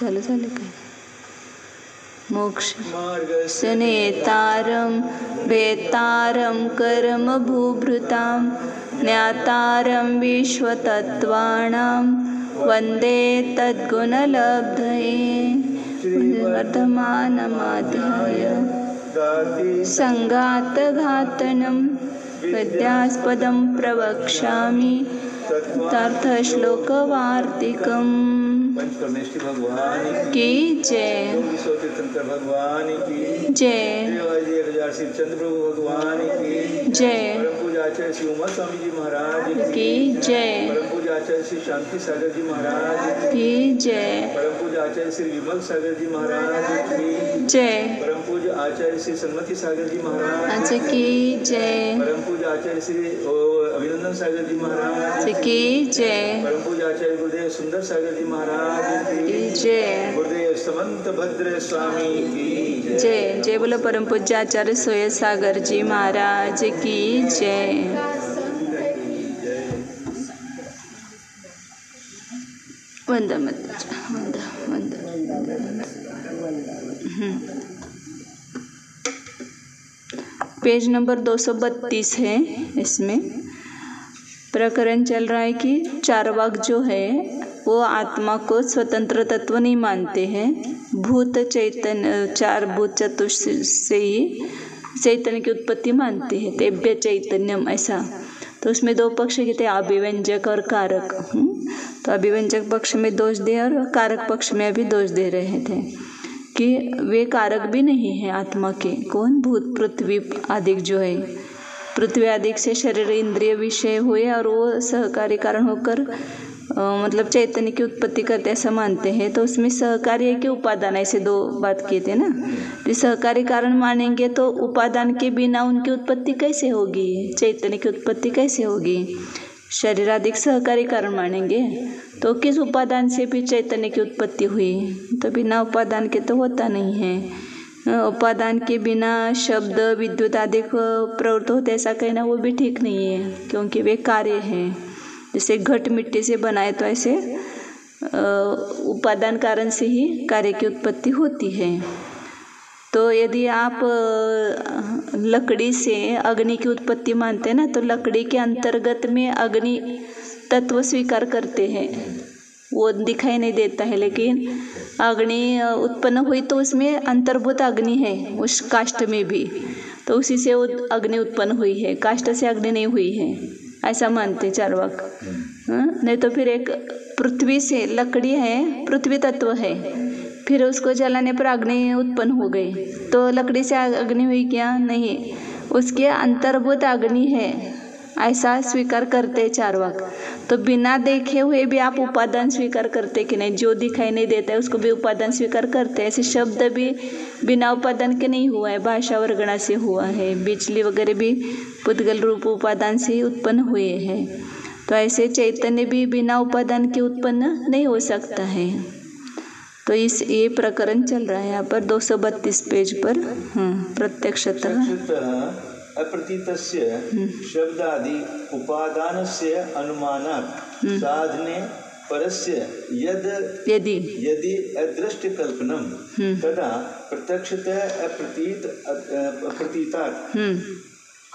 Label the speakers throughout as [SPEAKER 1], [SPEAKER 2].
[SPEAKER 1] चालू झालं काय? मोक्ष नेतारं भेतारं कर्मभूभृतां ज्ञातारं विश्वतत्त्वानां वन्दे तद्गुणलब्धये वर्धमानमाध्याय संघातघातनं विद्यास्पदं प्रवक्ष्यामि तथार्थश्लोकवार्तिकम् की जय जय जय
[SPEAKER 2] आचार्य श्री उमा स्वामी जी महाराज
[SPEAKER 1] की जय
[SPEAKER 2] परम पूज्य आचार्य श्री शांति सागर जी महाराज
[SPEAKER 1] की जय
[SPEAKER 2] परम पूज्य आचार्य श्री विमल सागर जी महाराज की
[SPEAKER 1] जय
[SPEAKER 2] परम पूज्य आचार्य श्री सन्मति सागर जी महाराज
[SPEAKER 1] की जय
[SPEAKER 2] परम पूज्य आचार्य श्री अभिनंदन सागर जी महाराज
[SPEAKER 1] की जय
[SPEAKER 2] परम पूज्य आचार्य गुरुदेव सुंदर सागर जी महाराज की
[SPEAKER 1] जय
[SPEAKER 2] गुरुदेव समंत भद्र स्वामी की
[SPEAKER 1] जय जय बोलो परम पूज्य आचार्य सोय सागर जी महाराज की जय। वंदा मत वंदा वंदा पेज नंबर 232 है। इसमें प्रकरण चल रहा है कि चार्वाक जो है वो आत्मा को स्वतंत्र तत्व नहीं मानते हैं। भूत चैतन्य चार भूत चतुष्ट से ही चैतन्य की उत्पत्ति मानते हैं। तेभ्य चैतन्यम ऐसा। तो उसमें दो पक्ष कहते हैं, अभिव्यंजक और कारक। तो अभिव्यंजक पक्ष में दोष दे और कारक पक्ष में अभी दोष दे रहे थे कि वे कारक भी नहीं है आत्मा के। कौन? भूत पृथ्वी आदि जो है। पृथ्वी आदि से शरीर इंद्रिय विषय हुए और वो सहकारी कारण होकर मतलब चैतन्य की उत्पत्ति करते ऐसा मानते हैं। तो उसमें सहकारी के उपादान ऐसे दो बात किए थे ना। तो सहकारी कारण मानेंगे तो उपादान के बिना उनकी उत्पत्ति कैसे होगी? चैतन्य की उत्पत्ति कैसे होगी? शरीर आदि सहकारी कारण मानेंगे तो किस उपादान से भी चैतन्य की उत्पत्ति हुई? तो बिना उपादान के तो होता नहीं है। उपादान के बिना शब्द विद्युत आदि प्रवृत्त होते ऐसा कहना वो भी ठीक नहीं है, क्योंकि वे कार्य हैं। जैसे घट मिट्टी से बनाए तो ऐसे उपादान कारण से ही कार्य की उत्पत्ति होती है। तो यदि आप लकड़ी से अग्नि की उत्पत्ति मानते हैं ना, तो लकड़ी के अंतर्गत में अग्नि तत्व स्वीकार करते हैं। वो दिखाई नहीं देता है, लेकिन अग्नि उत्पन्न हुई तो उसमें अंतर्भूत अग्नि है उस काष्ठ में भी, तो उसी से वो अग्नि उत्पन्न हुई है, काष्ठ से अग्नि नहीं हुई है, ऐसा मानते चार्वाक। नहीं तो फिर एक पृथ्वी से लकड़ी है, पृथ्वी तत्व है, फिर उसको जलाने पर अग्नि उत्पन्न हो गई, तो लकड़ी से अग्नि हुई क्या? नहीं, उसके अंतर्भूत अग्नि है, ऐसा स्वीकार करते चार्वाक। तो बिना देखे हुए भी आप उपादान स्वीकार करते कि नहीं? जो दिखाई नहीं देता है उसको भी उपादान स्वीकार करते हैं। ऐसे शब्द भी बिना उपादान के नहीं हुआ है, भाषा वर्गणा से हुआ है। बिजली वगैरह भी पुद्गल रूप उपादान से ही उत्पन्न हुए हैं। तो ऐसे चैतन्य भी बिना उपादान के उत्पन्न नहीं हो सकता है। तो ये प्रकरण चल रहा है यहाँ पर 232 पेज पर। प्रत्यक्षतः
[SPEAKER 2] अप्रतीतस्य शब्दादि उपादानस्य अनुमानात् साधने परस्य यदि अदृष्टकल्पनम तदा प्रत्यक्षतः अप्रतीतात्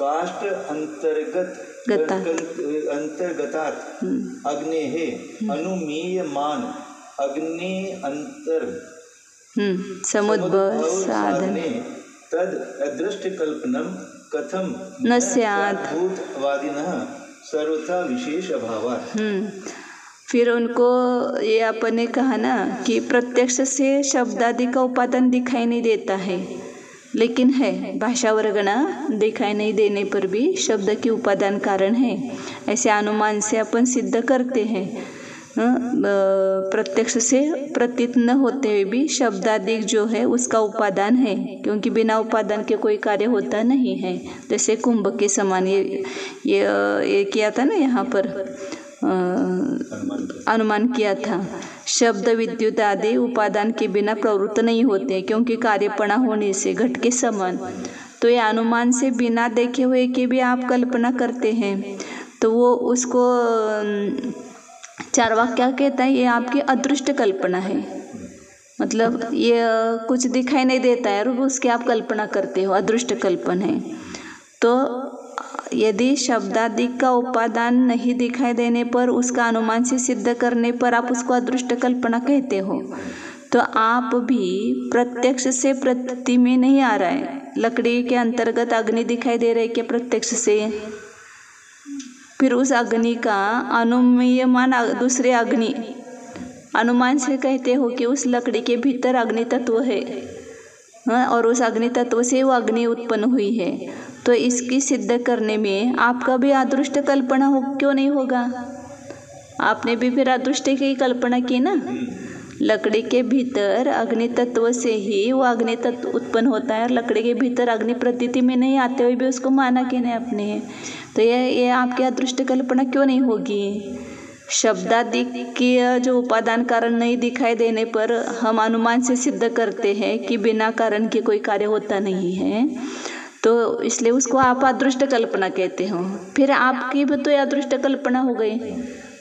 [SPEAKER 2] काष्ठ अंतर्गतात् अग्नेः अनुमीयमान अग्नि अंतर
[SPEAKER 1] समुद्भव साधने
[SPEAKER 2] तद अदृष्टकल्पनम कथम
[SPEAKER 1] न स्यात्
[SPEAKER 2] भूतवादिनः सर्वथा विशेष अभावात्।
[SPEAKER 1] फिर उनको ये अपने कहा ना कि प्रत्यक्ष से शब्दादि का उपादान दिखाई नहीं देता है, लेकिन है भाषा वर्गणा दिखाई नहीं देने पर भी शब्द की उपादान कारण है। ऐसे अनुमान से अपन सिद्ध करते हैं। प्रत्यक्ष से प्रतीत न होते हुए भी शब्दादि जो है उसका उपादान है, क्योंकि बिना उपादान के कोई कार्य होता नहीं है। जैसे कुंभ के समान ये किया था ना, यहाँ पर अनुमान किया था। शब्द विद्युत आदि उपादान के बिना प्रवृत्त नहीं होते, क्योंकि कार्यपणा होने से घट के समान। तो ये अनुमान से बिना देखे हुए के भी आप कल्पना करते हैं, तो वो उसको चार्वाक क्या कहता है? ये आपकी अदृष्ट कल्पना है। मतलब ये कुछ दिखाई नहीं देता है और उसकी आप कल्पना करते हो, अदृष्ट कल्पन है। तो यदि शब्दादि का उपादान नहीं दिखाई देने पर उसका अनुमान से सिद्ध करने पर आप उसको अदृष्ट कल्पना कहते हो। तो आप भी प्रत्यक्ष से प्रतीति में नहीं आ रहा है। लकड़ी के अंतर्गत अग्नि दिखाई दे रही है क्या प्रत्यक्ष से? फिर उस अग्नि का अनुमीयमान दूसरे अग्नि अनुमान से कहते हो कि उस लकड़ी के भीतर अग्नि तत्व है, हाँ, और उस अग्नि तत्व से वो अग्नि उत्पन्न हुई है। तो इसकी सिद्ध करने में आपका भी अदृष्ट कल्पना हो क्यों नहीं होगा? आपने भी फिर अदृष्ट की कल्पना की ना। लकड़ी के भीतर अग्नि तत्व से ही वो अग्नि तत्व उत्पन्न होता है और लकड़ी के भीतर अग्नि प्रतीति में नहीं आते हुए भी उसको माना कि नहीं आपने। तो ये आपकी अदृष्ट कल्पना क्यों नहीं होगी? शब्दादि के जो उपादान कारण नहीं दिखाई देने पर हम अनुमान से सिद्ध करते हैं कि बिना कारण के कोई कार्य होता नहीं है, तो इसलिए उसको आप अदृष्ट कल्पना कहते हो। फिर आपकी भी तो अदृष्ट कल्पना हो गई,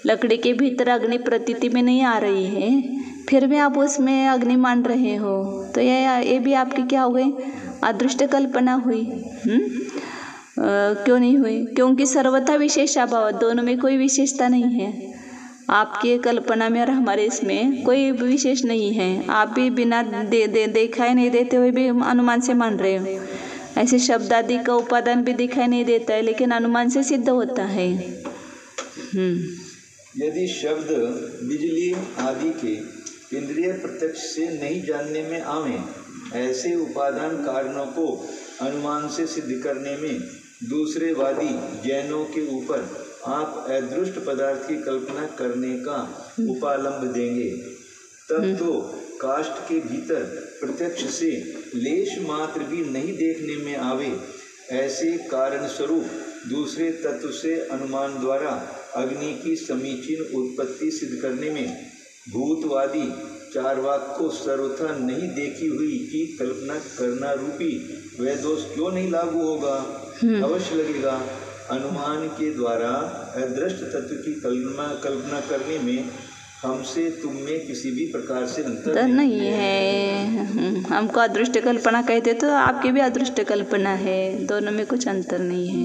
[SPEAKER 1] लकड़ी के भीतर अग्नि प्रतीति में नहीं आ रही है, फिर भी आप उसमें अग्नि मान रहे हो, तो ये भी आपकी क्या हो गई? अदृष्ट कल्पना हुई। क्यों नहीं हुई? क्योंकि सर्वथा विशेषाभाव, दोनों में कोई विशेषता नहीं है। आपकी कल्पना में और हमारे इसमें कोई विशेष नहीं है। आप भी बिना दिखाई नहीं देते हुए भी अनुमान से मान रहे हो। ऐसे शब्द आदि का उपादान भी दिखाई नहीं देता है लेकिन अनुमान से सिद्ध होता है।
[SPEAKER 2] यदि शब्द बिजली आदि के इंद्रिय प्रत्यक्ष से नहीं जानने में आवे, ऐसे उपादान कारणों को अनुमान से सिद्ध करने में दूसरे वादी जैनों के ऊपर आप अदृष्ट पदार्थ की कल्पना करने का उपालंब देंगे, तब तो काष्ठ के भीतर प्रत्यक्ष से लेश मात्र भी नहीं देखने में आवे, ऐसे कारण स्वरूप दूसरे तत्व से अनुमान द्वारा अग्नि की समीचीन उत्पत्ति सिद्ध करने में भूतवादी चारवाक को सर्वथा नहीं देखी हुई की कल्पना करना रूपी वह दोष क्यों नहीं लागू होगा? अवश्य लगेगा। अनुमान के द्वारा अदृष्ट तत्व की कल्पना करने में हमसे तुम में किसी भी प्रकार से अंतर नहीं है।
[SPEAKER 1] हमको अदृष्ट कल्पना कहते तो आपकी भी अदृष्ट कल्पना है, दोनों में कुछ अंतर नहीं है।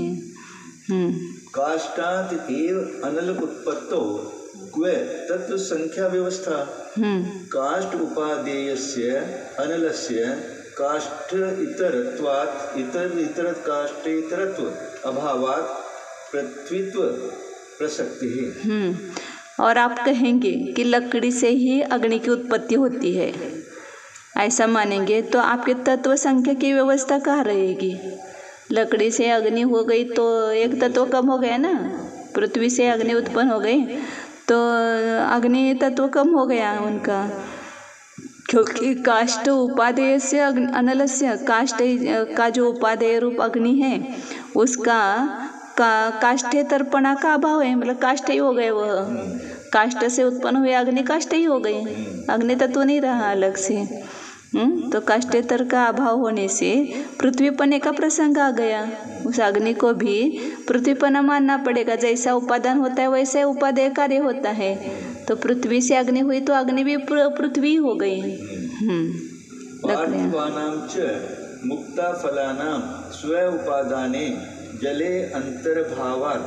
[SPEAKER 2] काष्ठात् एव अनल उत्पत्तो क्व तत्व संख्या व्यवस्था। काष्ठ उपादेयस्य अनलस्य काष्ठ इतरत्वात् इतर काष्ठेतरत्व अभावात् पृथ्वीत्व प्रसक्ति है।
[SPEAKER 1] और आप कहेंगे कि लकड़ी से ही अग्नि की उत्पत्ति होती है, ऐसा मानेंगे तो आपके तत्व संख्या की व्यवस्था कहाँ रहेगी? लकड़ी से अग्नि हो गई तो एक तत्व कम हो गया ना, पृथ्वी से अग्नि उत्पन्न हो गई तो अग्नि तत्व कम हो गया उनका, क्योंकि काष्ठ उपादेय से अनलस्य, काष्ठ का जो उपादेय रूप अग्नि है उसका काष्ठे तर्पणा का अभाव है, मतलब काष्ठ ही हो गए, वह काष्ठ से उत्पन्न हुए अग्नि काष्ठ ही हो गई, अग्नि तत्व नहीं रहा अलग से। तो काष्ठेतर का अभाव होने से पृथ्वीपने का प्रसंग आ गया। उस अग्नि को भी पृथ्वीपना मानना पड़ेगा, जैसा उपादान होता है वैसे उपादेय कार्य होता है। तो पृथ्वी से अग्नि हुई तो अग्नि भी पृथ्वी हो गई।
[SPEAKER 2] पार्थिवानां च मुक्ता फलानां स्व उपादाने जले अंतर्भावात्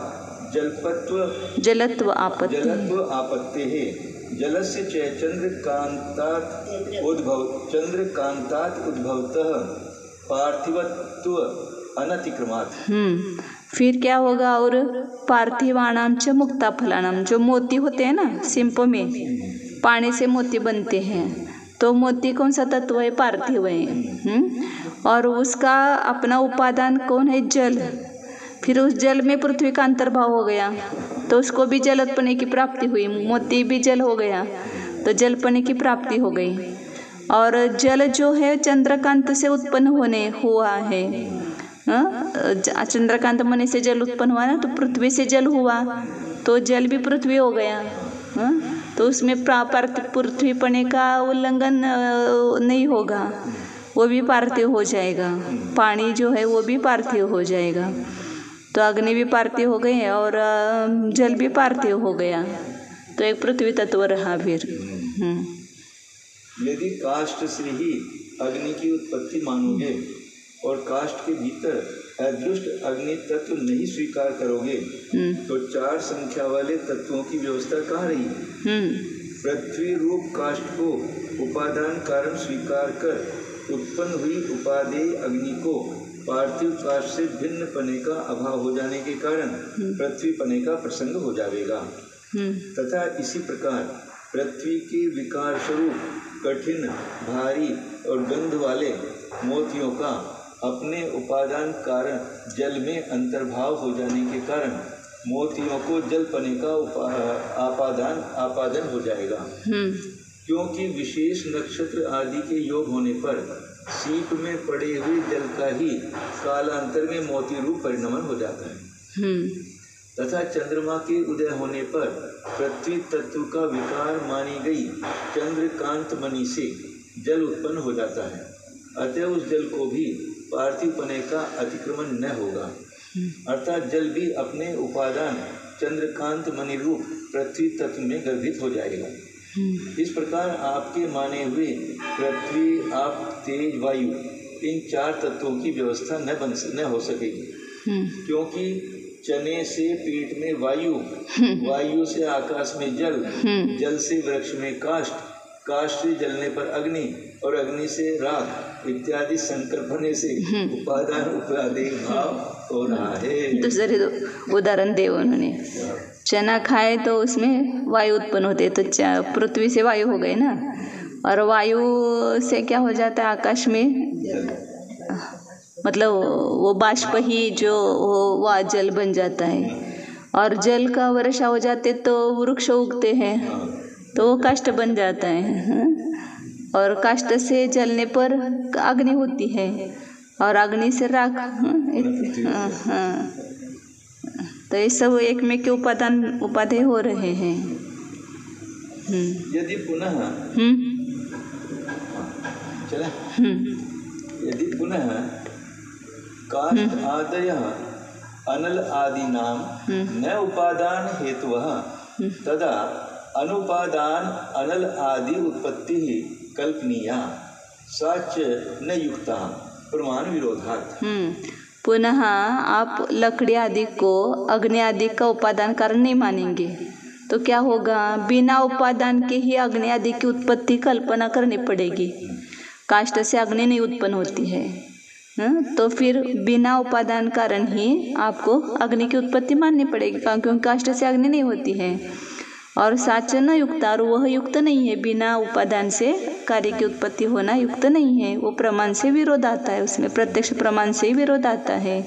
[SPEAKER 2] जलत्व आपत्ति है। जलस्य च चंद्रकांतात् उद्भवतः पार्थिवत्व अनतिक्रमात्।
[SPEAKER 1] फिर क्या होगा? और पार्थिवानाम च मुक्ता फलानाम, जो मोती होते हैं ना सिंप में, पानी से मोती बनते हैं, तो मोती कौन सा तत्व है? पार्थिव है। और उसका अपना उपादान कौन है? जल। फिर उस जल में पृथ्वी का अंतर्भाव हो गया तो उसको भी जलोत्पन्न की प्राप्ति हुई, मोती भी जल हो गया तो जलपने की प्राप्ति हो गई। और जल जो है चंद्रकांत से उत्पन्न होने हुआ है, चंद्रकांत मणि से जल उत्पन्न हुआ ना, तो पृथ्वी से जल हुआ तो जल भी पृथ्वी हो गया। तो उसमें पृथ्वीपने का उल्लंघन नहीं होगा, वो भी पार्थिव हो जाएगा। पानी जो है वो भी पार्थिव हो जाएगा। तो अग्नि भी पार्थिव हो गई और जल भी पार्थिव हो गया, तो एक पृथ्वी तत्व रहा फिर।
[SPEAKER 2] यदि काष्ठ से ही अग्नि की उत्पत्ति मानोगे और काष्ठ के भीतर अदृष्ट अग्नि तत्व नहीं स्वीकार करोगे तो 4 संख्या वाले तत्वों की व्यवस्था कहाँ रही? पृथ्वी रूप काष्ठ को उपादान कारण स्वीकार कर उत्पन्न हुई उपादेय अग्नि को पार्थिव काष्ठ से भिन्न पने का अभाव हो जाने के कारण पृथ्वी पने का प्रसंग हो जाएगा। तथा इसी प्रकार पृथ्वी के विकार स्वरूप कठिन, भारी और गंध वाले मोतियों का अपने उपादान कारण जल में अंतर्भाव हो जाने के कारण मोतियों को जल पने का आपादन हो जाएगा। क्योंकि विशेष नक्षत्र आदि के योग होने पर सीप में पड़े हुए जल का ही कालांतर में मोती रूप परिणमन हो जाता है। तथा चंद्रमा के उदय होने पर पृथ्वी तत्व का विकार मानी गई चंद्रकांत मणि से जल उत्पन्न हो जाता है। अतः उस जल को भी पार्थिव पने का अतिक्रमण न होगा, अर्थात जल भी अपने उपादान चंद्रकांत मणि रूप पृथ्वी तत्व में गर्भित हो जाएगा। इस प्रकार आपके माने हुए पृथ्वी, आप, तेज, वायु इन 4 तत्वों की व्यवस्था न हो सकेगी, क्योंकि चने से पेट में वायु, वायु से आकाश में जल, जल से वृक्ष में काष्ठ, काष्ठ से जलने पर अग्नि और अग्नि से राख इत्यादि संकल्पने से उपादान उपादेय भाव हो रहा है।
[SPEAKER 1] दूसरे उदाहरण दे उन्होंने, चना खाए तो उसमें वायु उत्पन्न होते, तो पृथ्वी से वायु हो गए ना, और वायु से क्या हो जाता है आकाश में, मतलब वो बाष्प ही जो वह जल बन जाता है, और जल का वर्षा हो जाते तो वृक्ष उगते हैं तो वो काष्ठ बन जाता है, और काष्ठ से जलने पर अग्नि होती है और अग्नि से राख। तो ये सब एक में के उपादेय हो रहे हैं।
[SPEAKER 2] यदि पुनः यदि पुनः काष्ठ आदयः अनल आदि नाम न उपादान हेतुः तदा अनुपादान अनल आदि उत्पत्ति ही कल्पनीया सच न युक्ता प्रमाण विरोधात्।
[SPEAKER 1] पुनः आप लकड़ी आदि को अग्नि आदि का उपादान कारण नहीं मानेंगे तो क्या होगा, बिना उपादान के ही अग्नि आदि की उत्पत्ति कल्पना करनी पड़ेगी। काष्ठ से अग्नि नहीं उत्पन्न होती है, तो फिर बिना उपादान कारण ही आपको अग्नि की उत्पत्ति माननी पड़ेगी, क्योंकि काष्ठ से अग्नि नहीं होती है। और साच न युक्त, और वह युक्त नहीं है, बिना उपादान से कार्य की उत्पत्ति होना युक्त नहीं है, वो प्रमाण से विरोध आता है, उसमें प्रत्यक्ष प्रमाण से ही विरोध आता है।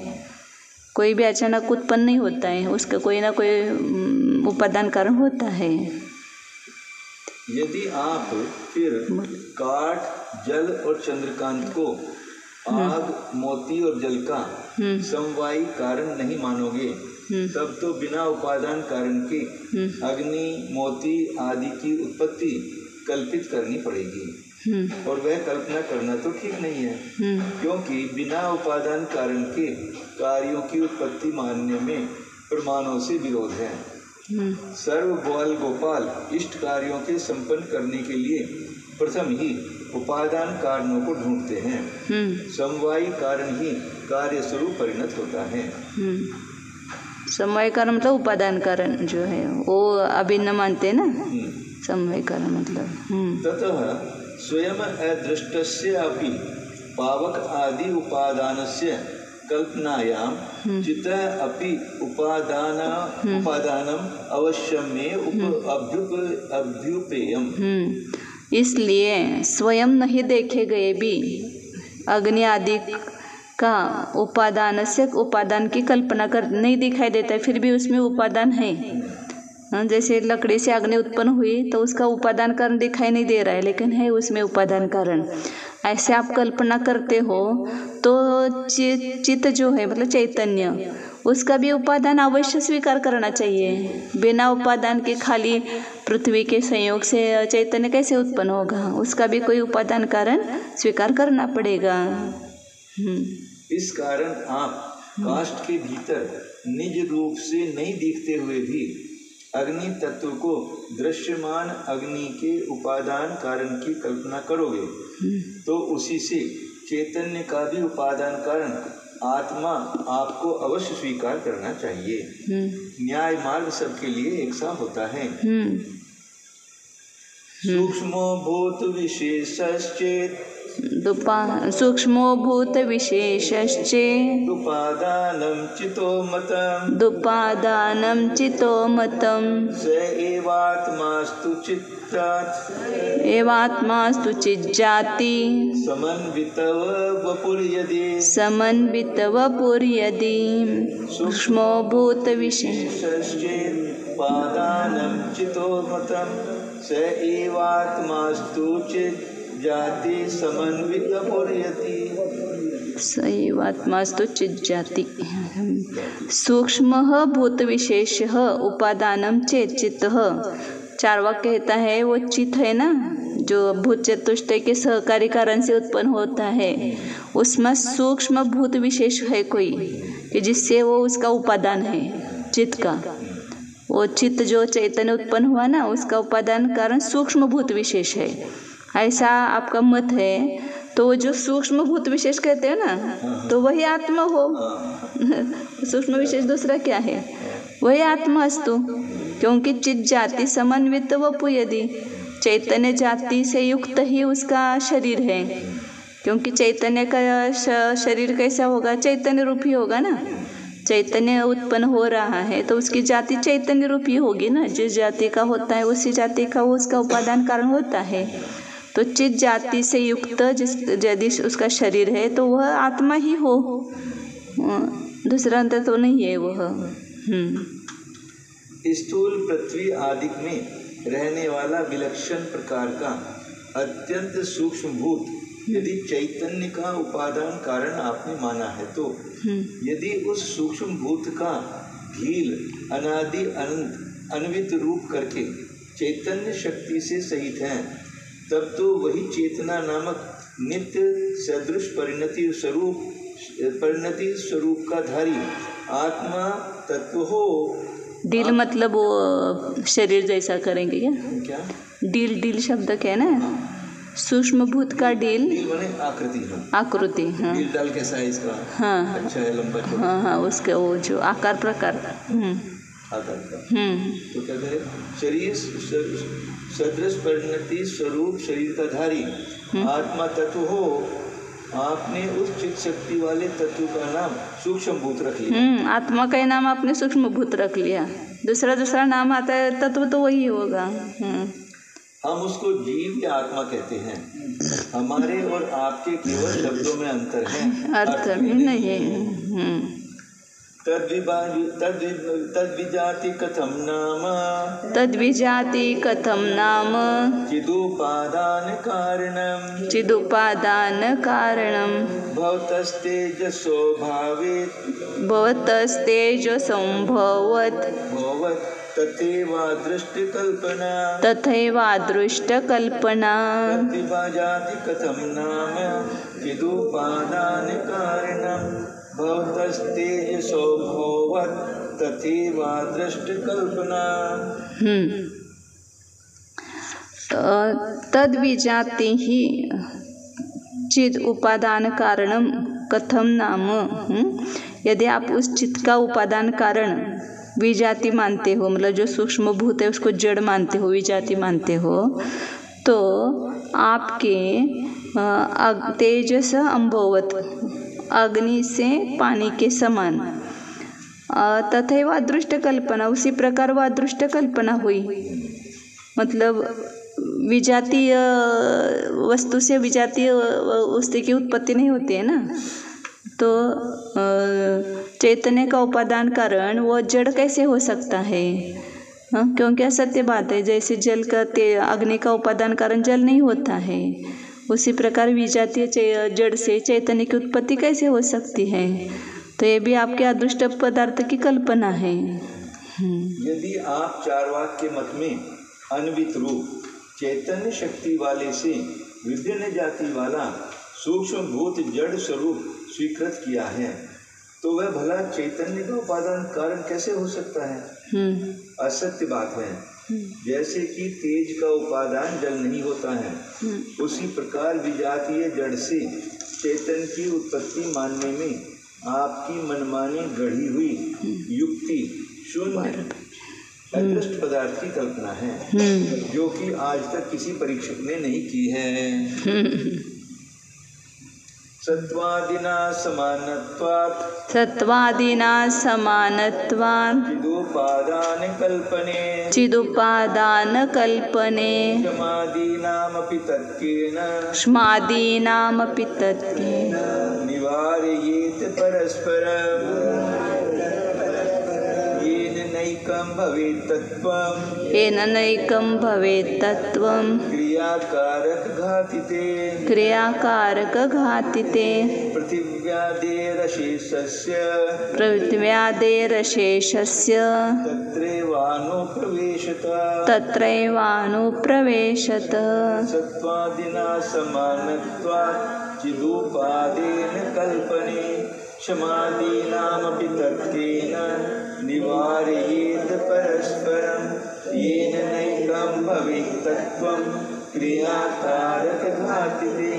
[SPEAKER 1] कोई भी अचानक उत्पन्न नहीं होता है, उसका कोई ना कोई उपादान कारण होता है।
[SPEAKER 2] यदि आप फिर काठ, जल और चंद्रकांत को आग, मोती और जल का समवायी कारण नहीं मानोगे तब तो बिना उपादान कारण के अग्नि, मोती आदि की उत्पत्ति कल्पित करनी पड़ेगी, और वह कल्पना करना तो ठीक नहीं है, क्योंकि बिना उपादान कारण के कार्यों की उत्पत्ति मानने में प्रमाणों से विरोध है। सर्व बाल गोपाल इष्ट कार्यों के संपन्न करने के लिए प्रथम ही उपादान कारणों को ढूंढते हैं, समवायी कारण ही कार्य स्वरूप परिणत होता है।
[SPEAKER 1] समवाय कारण मतलब उपादान कारण जो है वो अभिन्न मानते ना, समवाय कारण मतलब।
[SPEAKER 2] ततः स्वयं अदृष्टस्य अपि पावक आदि उपादानस्य कल्पनायां चित्त अपि उपादानम अवश्यमेव अभ्युपेयम्।
[SPEAKER 1] इसलिए स्वयं नहीं देखे गए भी अग्नि आदि का उपादान से उपादान की कल्पना कर नहीं दिखाई देता है, फिर भी उसमें उपादान है। जैसे लकड़ी से अग्नि उत्पन्न हुई तो उसका उपादान कारण दिखाई नहीं दे रहा है, लेकिन है उसमें उपादान कारण। ऐसे आप कल्पना करते हो तो चित्त जो है मतलब चैतन्य, उसका भी उपादान अवश्य स्वीकार करना चाहिए। बिना उपादान के खाली पृथ्वी के संयोग से चैतन्य कैसे उत्पन्न होगा, उसका भी कोई उपादान कारण स्वीकार करना पड़ेगा।
[SPEAKER 2] इस कारण आप काष्ठ के भीतर निज रूप से नहीं दिखते हुए भी अग्नि तत्व को दृश्यमान अग्नि के उपादान कारण की कल्पना करोगे तो उसी से चैतन्य का भी उपादान कारण आत्मा आपको अवश्य स्वीकार करना चाहिए। न्याय मार्ग सबके लिए एक सा होता है। सूक्ष्मो भूत विशेषश्चेत्
[SPEAKER 1] सूक्ष्मो भूत विशेषश्चेत्
[SPEAKER 2] उपादानं चितो मतम्
[SPEAKER 1] दुपादानं चितो मतम्
[SPEAKER 2] स एवात्मास्तु चित्तात्
[SPEAKER 1] एवात्मास्तु चिज्जाति
[SPEAKER 2] समन्वितव वपुर्यदि
[SPEAKER 1] सूक्ष्मो भूत विशेष
[SPEAKER 2] उपादानं चितो मतम् स एवात्मास्तु चिज्जाति समन्वितवपुर्यदि
[SPEAKER 1] सैवात्मास्तु चिज्जाति। सूक्ष्मः भूत विशेषः उपादानं चेत् चित्तः। चार्वाक कहता है वो चित्त है ना, जो भूत चतुष्टय के सहकारी कारण से उत्पन्न होता है, उसमें सूक्ष्म भूत विशेष है कोई कि जिससे वो उसका उपादान है चित्त का। वो चित्त जो चैतन्य उत्पन्न हुआ ना, उसका उपादान कारण सूक्ष्म भूत विशेष है, ऐसा आपका मत है। तो वो जो सूक्ष्म भूत विशेष कहते हैं ना, तो वही आत्मा हो। सूक्ष्म विशेष दूसरा क्या है? वही आत्मा अस्तु, क्योंकि चित जाति समन्वित वपु यदि चैतन्य जाति से युक्त ही उसका शरीर है। क्योंकि चैतन्य का शरीर कैसा होगा? चैतन्य रूपी होगा ना। चैतन्य उत्पन्न हो रहा है तो उसकी जाति चैतन्य रूपी होगी ना। जिस जाति का होता है उसी जाति का वो उसका उपादान कारण होता है। तो चित जाति से युक्त यदि उसका शरीर है तो वह आत्मा ही हो, दूसरा अंतर तो नहीं है वह।
[SPEAKER 2] स्थूल पृथ्वी आदि में रहने वाला विलक्षण प्रकार का अत्यंत सूक्ष्म भूत यदि चैतन्य का उपादान कारण आपने माना है, तो यदि उस सूक्ष्म भूत का भील अनादि अनंत अन्वित रूप करके चैतन्य शक्ति से सहित है, तब तो वही चेतना नामक नित्य सदृश परिणति स्वरूप का धारी आत्मा तत्व हो।
[SPEAKER 1] डील मतलब वो शरीर जैसा करेंगे क्या? डील शब्द क्या है ना, सूक्ष्म भूत का डील
[SPEAKER 2] माने
[SPEAKER 1] आकृति। हाँ,
[SPEAKER 2] डील डाल कैसा है इसका?
[SPEAKER 1] हाँ,
[SPEAKER 2] अच्छा है, लंबा छोटा।
[SPEAKER 1] हाँ, उसका वो जो आकार प्रकार।
[SPEAKER 2] आकार का। तो क्या करें? शरीर सदृश परिणति स्वरूप शरीर का धारी आत्मा तत्व हो। आपने उस चित शक्ति वाले तत्व का नाम सूक्ष्म भूत रख लिया।
[SPEAKER 1] आत्मा का नाम आपने सूक्ष्म भूत रख लिया। दूसरा नाम आता है तत्व तो वही होगा।
[SPEAKER 2] हम उसको जीव या आत्मा कहते हैं। हमारे और आपके केवल शब्दों में अंतर है,
[SPEAKER 1] अर्थ भी नहीं है।
[SPEAKER 2] तद्विजाति कथम नाम चिदुपादान कारणम भवतस्तेजसोऽभावेत् तथैवादृष्टकल्पना तद्विजाति कथम नाम चिदुपादान कारणम भवतस्तेजसोऽभावेत् तथैवादृष्टकल्पना।
[SPEAKER 1] तद्विजाति ही चिद उपादान कारणम कथम नाम। यदि आप उस चित्त का उपादान कारण विजाति मानते हो, मतलब जो सूक्ष्म भूत है उसको जड़ मानते हो, विजाति मानते हो, तो आपके तेजस अम्भवत अग्नि से पानी के समान तथैव अदृष्ट कल्पना, उसी प्रकार वह अदृष्ट कल्पना हुई। मतलब विजातीय वस्तु से विजातीय वस्तु की उत्पत्ति नहीं होती है ना। तो चैतन्य का उपादान कारण वो जड़ कैसे हो सकता है? क्योंकि असत्य बात है। जैसे जल का अग्नि का उपादान कारण जल नहीं होता है, उसी प्रकार विजातीय जड़ से चैतन्य की उत्पत्ति कैसे हो सकती है? तो ये भी आपके अदृष्ट पदार्थ की कल्पना है।
[SPEAKER 2] यदि आप चार्वाक के मत में अन्वित रूप चैतन्य शक्ति वाले से विभिन्न जाति वाला सूक्ष्म भूत जड़ स्वरूप स्वीकृत किया है, तो वह भला चैतन्य का उपादान कारण कैसे हो सकता है? असत्य बात है। जैसे कि तेज का उपादान जल नहीं होता है, उसी प्रकार विजातीय जड़ से चेतन की उत्पत्ति मानने में आपकी मनमानी गढ़ी हुई युक्ति शून्य अदृष्ट पदार्थ की कल्पना है, जो कि आज तक किसी परीक्षक ने नहीं की है। सत्वादिना समानत्वात्
[SPEAKER 1] चिदुपादान कल्पने क्ष्मादीनामपि तत्केन
[SPEAKER 2] निवारयेत परस्परम् येन नैकं भवेत् तत्त्वम्
[SPEAKER 1] क्रियाकारक घातिते पृथिव्यादेरशेषस्य तत्रैवानुप्रवेशत
[SPEAKER 2] सत्वादिना समानत्वात् चिदुपादेन कल्पने क्षमादीनामपि तत्केन निवारयेत परस्परं येन नैकं भवेत् तत्त्वं क्रियाकारकघातिते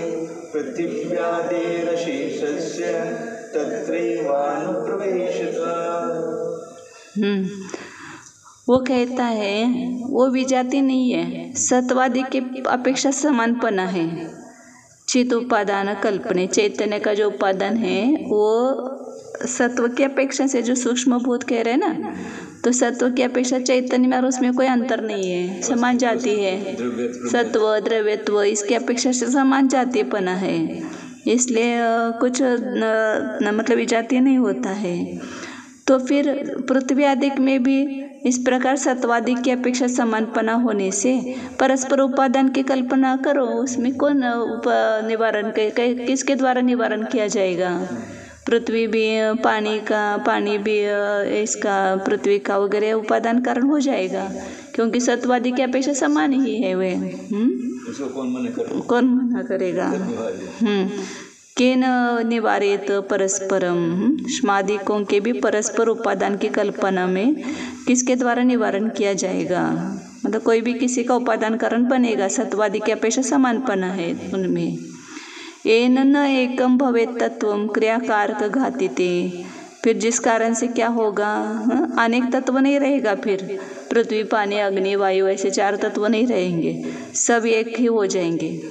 [SPEAKER 2] पृथिव्यादेरशेषस्य तत्रैवानुप्रवेशत।
[SPEAKER 1] वो कहता है वो विजाति नहीं है, सत्वादि के अपेक्षा समानपना है। चित उपादान कल्पने, चैतन्य का जो उपादान है वो सत्व की अपेक्षा से, जो सूक्ष्म भूत कह रहे हैं ना, तो सत्व की अपेक्षा चैतन्य में और उसमें कोई अंतर नहीं है, समान जाति है। सत्व द्रव्यत्व इसकी अपेक्षा से समान जातिपना है, इसलिए कुछ मतलब विजातीय नहीं होता है। तो फिर पृथ्वी आदि में भी इस प्रकार सत्वादि की अपेक्षा समानपना होने से परस्पर उपादान की कल्पना करो, उसमें कौन निवारण किसके द्वारा निवारण किया जाएगा? पृथ्वी भी पानी भी इसका पृथ्वी का वगैरह उपादान कारण हो जाएगा, क्योंकि सत्वादि की अपेक्षा समान ही है वे। कौन मना करेगा? केन निवारेत परस्परम, श्मादिकों के भी परस्पर उपादान की कल्पना में किसके द्वारा निवारण किया जाएगा? मतलब कोई भी किसी का उपादान कारण बनेगा, सत्वादि की अपेक्षा समानपना है उनमें। येन न एकम भवेत् तत्वम क्रियाकारक घातिते, फिर जिस कारण से क्या होगा, अनेक तत्व नहीं रहेगा। फिर पृथ्वी पानी अग्नि वायु ऐसे 4 तत्व नहीं रहेंगे, सब एक ही हो जाएंगे।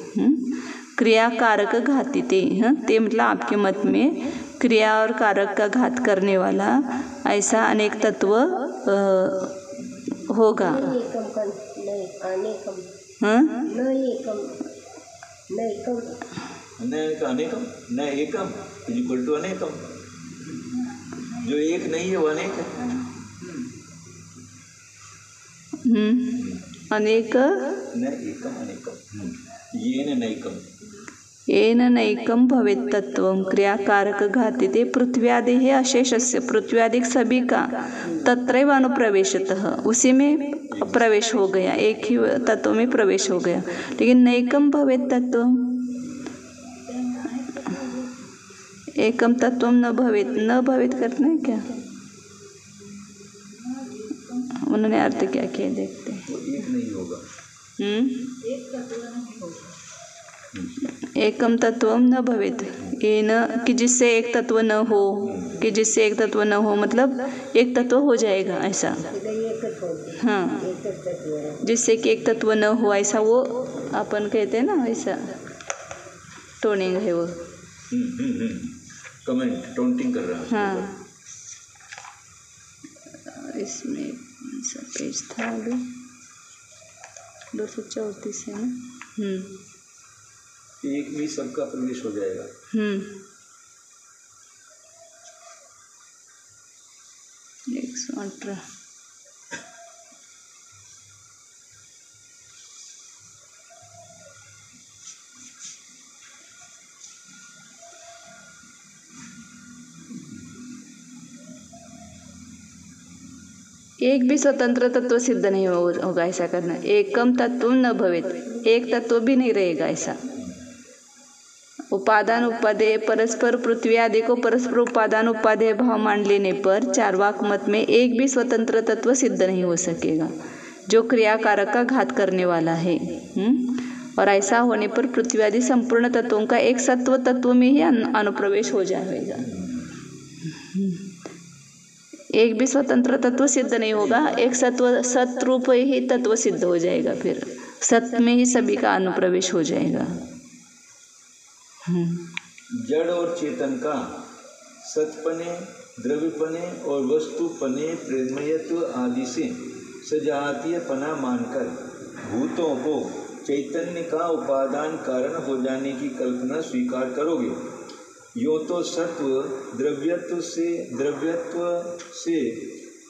[SPEAKER 1] क्रिया कारक घातिते, ते मतलब आपके मत में क्रिया और कारक का घात करने वाला ऐसा अनेक तत्व होगा।
[SPEAKER 2] अनेकम, जो एक नहीं है वो अनेक है।
[SPEAKER 1] अनेक येन नैकम भवेत् तत्वं क्रियाकारक घातिते पृथ्व्यादेः अशेषस्य, पृथ्व्यादि सभी का तत्रैव अनुप्रवेशतः, उसी में प्रवेश हो गया, एक ही तत्व में प्रवेश हो गया। लेकिन नैकम भवेत् तत्वं, एकम तत्वम न भवेत् करना है क्या? उन्होंने अर्थ क्या किया देखते हैं।
[SPEAKER 2] एक नहीं होगा।
[SPEAKER 1] एकम तत्वम न भवेत्, ये न कि जिससे एक तत्व न हो, कि जिससे एक तत्व न हो मतलब एक तत्व हो जाएगा ऐसा। हाँ, जिससे कि एक तत्व न हो ऐसा, वो अपन कहते हैं ना ऐसा टोनिंग है वो।
[SPEAKER 2] कमेंट टोंटिंग कर रहा है।
[SPEAKER 1] हाँ, इसमें सा पेज था अभी 234 है ना।
[SPEAKER 2] एक भी सबका प्रवेश हो जाएगा।
[SPEAKER 1] 118। एक भी स्वतंत्र तत्व सिद्ध नहीं होगा ऐसा करना। एकम तत्व न भवेत्, एक तत्व भी नहीं रहेगा ऐसा। उपादान उपादेय परस्पर पृथ्वी आदि को परस्पर उपादान उपादेय भाव मान लेने पर चार्वाक मत में एक भी स्वतंत्र तत्व सिद्ध नहीं हो सकेगा जो क्रियाकारक का घात करने वाला है। और ऐसा होने पर पृथ्वी आदि संपूर्ण तत्वों का एक सत्व तत्व में ही अनुप्रवेश हो जाएगा। एक भी स्वतंत्र तत्व सिद्ध नहीं होगा, एक सत्रूप ही तत्व सिद्ध हो जाएगा, फिर सत्य में ही सभी का अनुप्रवेश हो जाएगा।
[SPEAKER 2] जड़ और चेतन का सतपने, द्रव्यपने और वस्तुपने प्रेमयत्व आदि से सजातीय पना मानकर भूतों को चैतन्य का उपादान कारण हो जाने की कल्पना स्वीकार करोगे। यूँ तो सत्व द्रव्यत्व से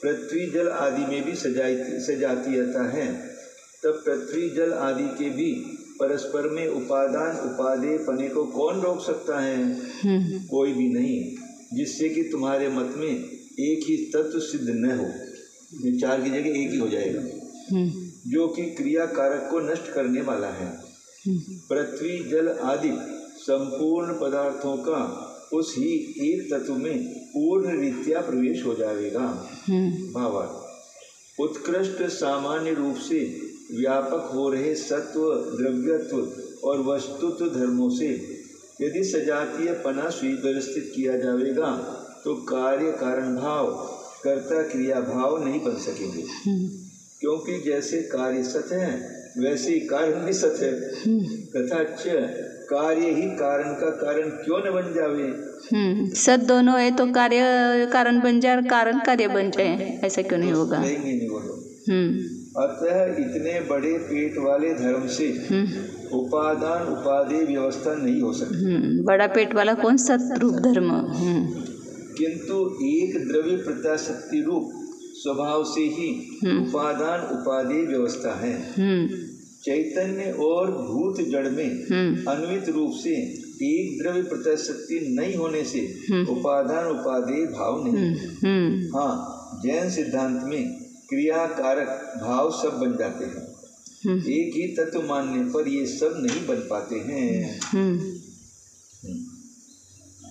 [SPEAKER 2] पृथ्वी जल आदि में भी सजातीयता है, तब पृथ्वी जल आदि के भी परस्पर में उपादान उपादेय पने को कौन रोक सकता है? कोई भी नहीं, जिससे कि तुम्हारे मत में एक ही तत्व सिद्ध न हो। चार की जगह एक ही हो जाएगा, जो कि क्रिया कारक को नष्ट करने वाला है। पृथ्वी जल आदि संपूर्ण पदार्थों का उस ही एक तत्व में पूर्ण रीत्या प्रवेश हो जाएगा। भावार्थ, उत्कृष्ट सामान्य रूप से व्यापक हो रहे सत्व, द्रव्यत्व और वस्तुत्व धर्मों से यदि सजातीय पना व्यवस्थित किया जाएगा तो कार्य कारण भाव, कर्ता क्रिया भाव नहीं बन सकेंगे, क्योंकि जैसे कार्य सत है वैसे ही कारण भी सत है। तथा कार्य ही कारण का कारण क्यों न बन जावे?
[SPEAKER 1] सत दोनों है तो कार्य कारण बन जाए, कारण कार्य बन जाए, ऐसा क्यों नहीं होगा?
[SPEAKER 2] नहीं बोलो। अतः इतने बड़े पेट वाले धर्म से उपादान उपादेय व्यवस्था नहीं हो सकती।
[SPEAKER 1] बड़ा पेट वाला कौन? सतरूप धर्म।
[SPEAKER 2] किंतु एक द्रव्य प्रत्याशक्ति रूप स्वभाव से ही उपादान उपादेय व्यवस्था है। चैतन्य और भूत जड़ में अन्वित रूप से एक द्रव्य प्रत्याशक्ति नहीं होने से उपादान उपादेय भाव नहीं। हाँ, जैन सिद्धांत में क्रिया कारक भाव सब बन जाते हैं। एक ही तत्व मानने पर ये सब नहीं बन पाते हैं।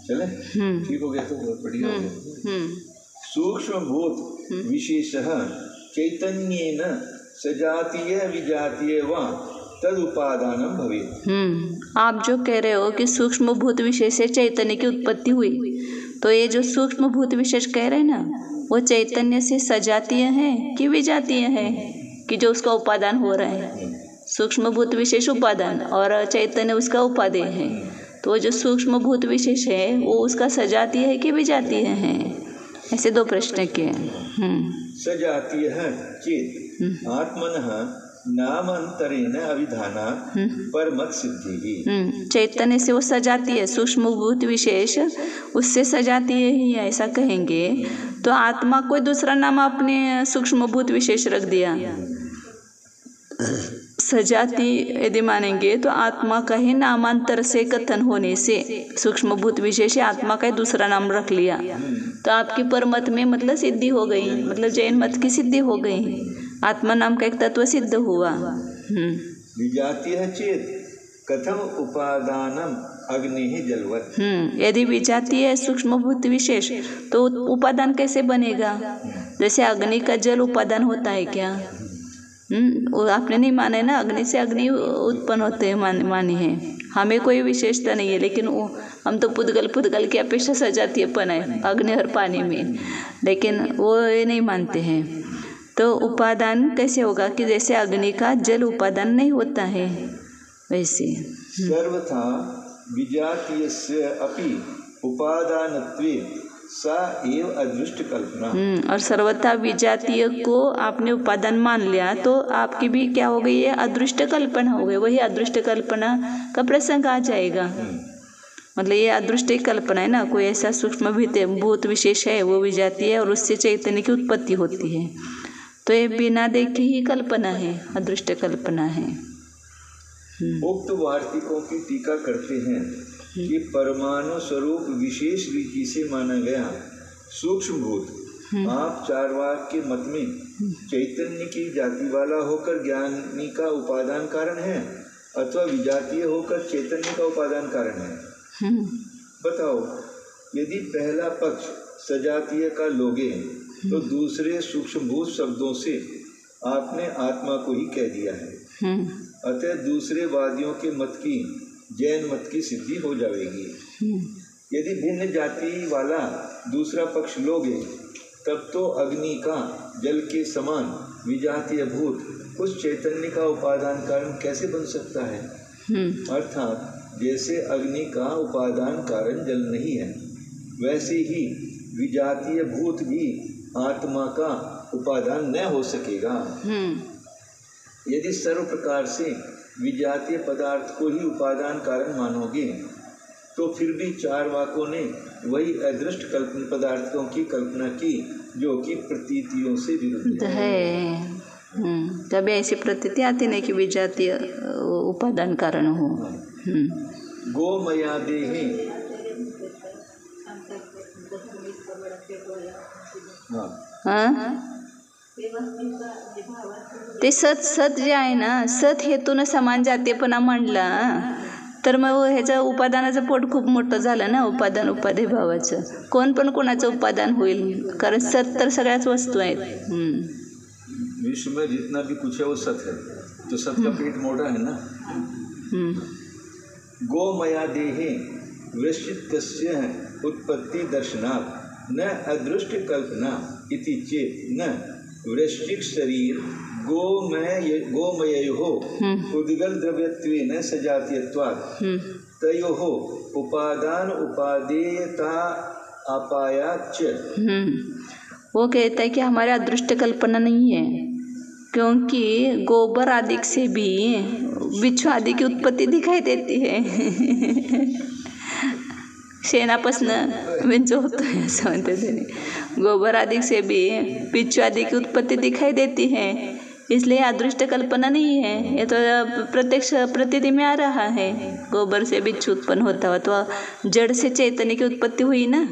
[SPEAKER 2] चले, ठीक हो गया तो बहुत बढ़िया हो गया। सूक्ष्म भूत विशेषः चैतन्येन सजातीय विजातीय व तद उपादानम भवेत्।
[SPEAKER 1] आप जो कह रहे हो कि सूक्ष्म भूत विशेष से चैतन्य की उत्पत्ति हुई, तो ये जो सूक्ष्म भूत विशेष कह रहे हैं ना, वो चैतन्य से सजातीय है कि विजातीय है, कि जो उसका उपादान हो रहा है। सूक्ष्म भूत विशेष उपादान और चैतन्य उसका उपादेय है, तो जो सूक्ष्म भूत विशेष है वो उसका सजातीय है कि विजातीय है? ऐसे दो प्रश्न किए।
[SPEAKER 2] सजातीय चेत आत्मनः नामांतरेण अभिधाना परमत सिद्धि।
[SPEAKER 1] चैतन्य से वो सजातीय है, सूक्ष्म भूत विशेष उससे सजातीय ही है, ऐसा कहेंगे तो आत्मा कोई दूसरा नाम अपने सूक्ष्म भूत विशेष रख दिया। सजाती यदि मानेंगे तो आत्मा का ही नामांतर से कथन होने से सूक्ष्म भूत विशेष आत्मा का ही दूसरा नाम रख लिया, तो आपकी परमत में मतलब सिद्धि हो गई, मतलब जैन मत की सिद्धि हो गई, आत्मा नाम का एक तत्व सिद्ध हुआ।
[SPEAKER 2] विजातीय चेत कथम उपादानम अग्नि जलवत।
[SPEAKER 1] यदि विजातीय है सूक्ष्म भूत विशेष तो उपादान कैसे बनेगा? जैसे अग्नि का जल उपादान होता है क्या? वो आपने नहीं माना है ना, अग्नि से अग्नि उत्पन्न होते हैं, मानी है। हमें कोई विशेषता नहीं है, लेकिन वो हम तो पुद्गल की अपेक्षा सजातीयपन है अग्नि और पानी में, लेकिन वो ये नहीं मानते हैं। तो उपादान कैसे होगा कि जैसे अग्नि का जल उपादान नहीं होता है वैसे।
[SPEAKER 2] सर्वथा विजातीयस्य अपि उपादानत्वे सा एव अदृष्ट कल्पना।
[SPEAKER 1] और सर्वथा विजातीय को आपने उपादान मान लिया तो आपकी भी क्या हो गई है? अदृष्ट कल्पना हो गई। वही अदृष्ट कल्पना का प्रसंग आ जाएगा। मतलब ये अदृष्ट कल्पना है ना, कोई ऐसा सूक्ष्म भूत विशेष है वो विजातीय है और उससे चैतन्य की उत्पत्ति होती है, तो ये बिना देखे ही कल्पना है, अदृष्ट कल्पना है।
[SPEAKER 2] उक्त वार्तिकों की टीका करते हैं कि परमाणु स्वरूप विशेष रीति से माना गया सूक्ष्म भूत आप चार्वाक के मत में चैतन्य की जाति वाला होकर ज्ञानी का उपादान कारण है अथवा विजातीय होकर चैतन्य का उपादान कारण है। बताओ, यदि पहला पक्ष सजातीय का लोगे तो दूसरे सूक्ष्मभूत शब्दों से आपने आत्मा को ही कह दिया है। अतः दूसरे वादियों के मत की, जैन मत की सिद्धि हो जाएगी। यदि भिन्न जाति वाला दूसरा पक्ष लोगे तब तो अग्नि का जल के समान विजातीय भूत उस चैतन्य का उपादान कारण कैसे बन सकता है? अर्थात जैसे अग्नि का उपादान कारण जल नहीं है, वैसे ही विजातीय भूत भी आत्मा का उपादान न हो सकेगा। यदि सर्व प्रकार से विजातीय पदार्थ को ही उपादान कारण मानोगे तो फिर भी चार्वाकों ने वही अदृष्ट कल्पना पदार्थों की कल्पना की जो कि प्रतीतियों से विरुद्ध है।
[SPEAKER 1] तब ऐसी प्रतीति आती नहीं कि विजातीय उपादान कारण हो।
[SPEAKER 2] गोमया देहि,
[SPEAKER 1] ते सत जे आहे ना, सत हेतून समान जातीयपणा मांडला तर मग ह्याचं उपादानाचं पोट खूप मोठं झालं ना, उपादान उपादेय भावाचं। कोण पण कोणाचं उपादान होईल, कारण सत तर सगळ्याच वस्तू आहेत।
[SPEAKER 2] विश्व में जितना भी कुछ है वो सत है, तो सत का पेट मोटा है ना। गोमया देहे वृश्चित कस्य उत्पत्ति दर्शनात् न अदृष्ट कल्पना इति चेत न वृश्चिक शरीर गोमययोः उद्गल द्रव्यत्वेन सजातीयत्वात् तयोः उपादान उपादेयता अपायाच्च।
[SPEAKER 1] वो कहता है कि हमारे अदृष्ट कल्पना नहीं है, क्योंकि गोबर आदि से भी बिच्छू आदि की उत्पत्ति दिखाई देती है। शेणापासून जो होतं है असं म्हणते त्याने, गोबर आदि से भी बिच्छू आदि की उत्पत्ति दिखाई देती है, इसलिए अदृष्ट कल्पना नहीं है। ये तो प्रत्यक्ष प्रतीति में आ रहा है, गोबर से बिच्छू उत्पन्न होता हुआ तो जड़ से चैतन्य की उत्पत्ति हुई ना,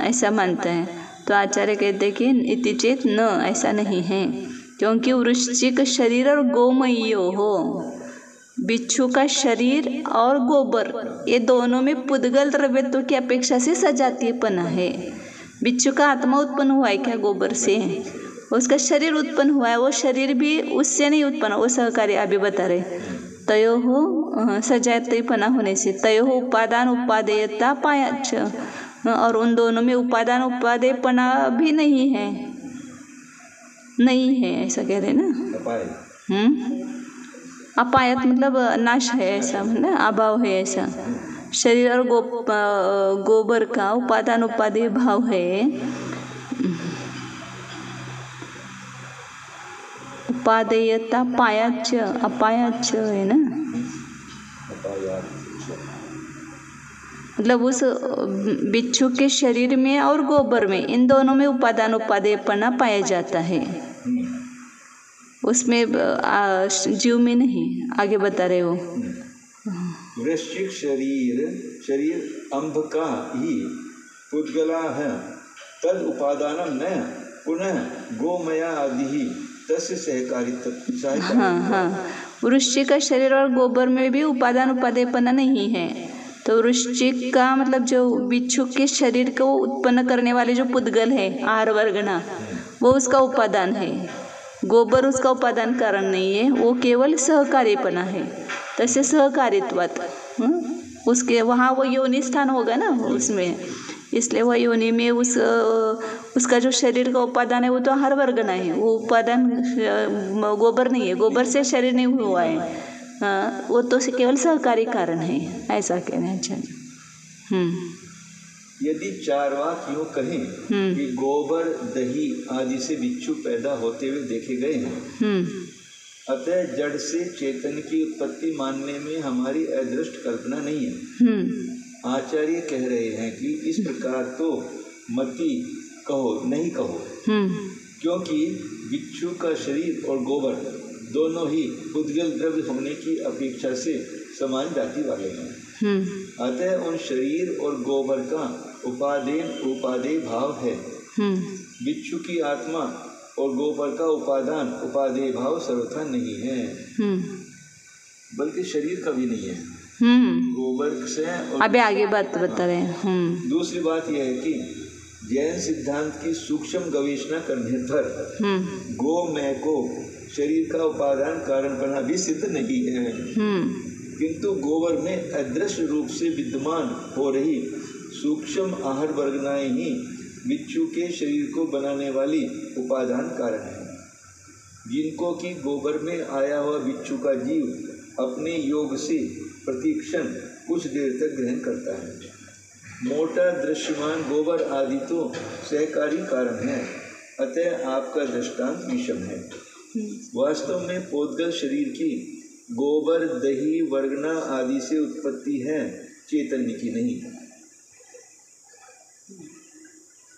[SPEAKER 1] ऐसा मानता है। तो आचार्य कहते हैं कि इति चेत न, ऐसा नहीं है, क्योंकि वृश्चिक शरीर और गोमयो हो, बिच्छू का शरीर और गोबर ये दोनों में पुद्गल द्रव्यत्व की अपेक्षा से सजातीयपना है। बिच्छू का आत्मा उत्पन्न हुआ है क्या गोबर से? उसका शरीर उत्पन्न हुआ है, वो शरीर भी उससे नहीं उत्पन्न, वो सहकारी अभी बता रहे। तयो हो सजातीयपना होने से, तयो हो उपादान उपादेयता पायाच, और उन दोनों में उपादान उपादेयपना भी नहीं है, नहीं है, ऐसा कह रहे ना। अपायत मतलब नाश है, ऐसा मतलब अभाव है ऐसा। शरीर और गोबर का उपादान उपादेय भाव है, उपादेयता पायाच अपायाच है ना, मतलब उस बिच्छू के शरीर में और गोबर में, इन दोनों में उपादान उपादेयपना पाया जाता है, उसमें जीव में नहीं। आगे बता रहे हो,
[SPEAKER 2] वृश्चिक शरीर अम्भ का ही पुद्गला है, तद उपादानम न पुनः गोमया आदि ही तस्य सहकारी।
[SPEAKER 1] हाँ, वृश्चिक का शरीर और गोबर में भी उपादान उपादेयपना नहीं है। तो वृश्चिक का मतलब जो बिच्छू के शरीर को उत्पन्न करने वाले जो पुद्गल है, आहार वर्गना, वो उसका उपादान है। गोबर उसका उपादान कारण नहीं है, वो केवल सहकारीपना है। तसे सहकारित्वात उसके वहाँ वो योनि स्थान होगा ना उसमें, इसलिए वह योनि में उसका जो शरीर का उपादान है वो तो आहार वर्गना है, वो उपादान गोबर नहीं है, गोबर से शरीर नहीं हुआ है, वो तो केवल सहकारी कारण है, ऐसा कहना चाहिए।
[SPEAKER 2] यदि चारवाक यूँ कहें कि गोबर दही आदि से बिच्छू पैदा होते हुए देखे गए हैं, अतः जड़ से चेतन की उत्पत्ति मानने में हमारी अदृष्ट कल्पना नहीं है। आचार्य कह रहे हैं कि इस प्रकार तो मति कहो नहीं कहो, क्योंकि बिच्छू का शरीर और गोबर दोनों ही पुद्गल द्रव्य होने की अपेक्षा से समान जाति वाले हैं। अतः उन शरीर और गोबर का उपादेय भाव है। बिच्छू की आत्मा और गोबर का उपादान उपादेय भाव सर्वथा नहीं है, बल्कि शरीर का भी नहीं है। गोबर से और
[SPEAKER 1] अभी आगे बात बता रहे हैं।
[SPEAKER 2] दूसरी बात यह है कि जैन सिद्धांत की सूक्ष्म गवेषणा करने पर गोमय को शरीर का उपादान कारणपना भी सिद्ध नहीं है, किंतु गोबर में अदृश्य रूप से विद्यमान हो रही सूक्ष्म आहार वर्गनाएं ही बिच्छू के शरीर को बनाने वाली उपादान कारण है, जिनको कि गोबर में आया हुआ बिच्छू का जीव अपने योग से प्रतिक्षण कुछ देर तक ग्रहण करता है। मोटा दृश्यमान गोबर आदि तो सहकारी कारण है, अतः आपका दृष्टांत विषम है। वास्तव में पोद्गल शरीर की गोबर दही वर्गना आदि से उत्पत्ति है, चैतन्य की नहीं।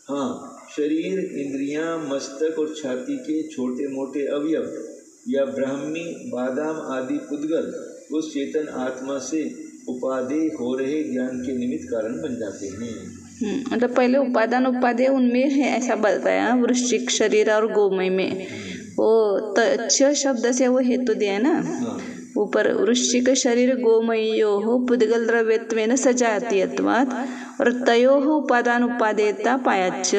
[SPEAKER 2] हाँ, शरीर, इंद्रियां, मस्तक और छाती के छोटे मोटे अवयव या ब्राह्मी, बादाम आदि पुद्गल उस चेतन आत्मा से उपादेय हो रहे ज्ञान के निमित्त कारण बन जाते हैं।
[SPEAKER 1] मतलब पहले उपादान उपादेय उनमें है ऐसा बताया, वृश्चिक शरीर और गोमय में वो छ शब्द से वो हेतु दिया है ना ऊपर। वृश्चिक शरीर गोमयो पुद्गल द्रव्यत्वेन सजातीयत्वात् और तयो उपादान उपादेयता पायाच।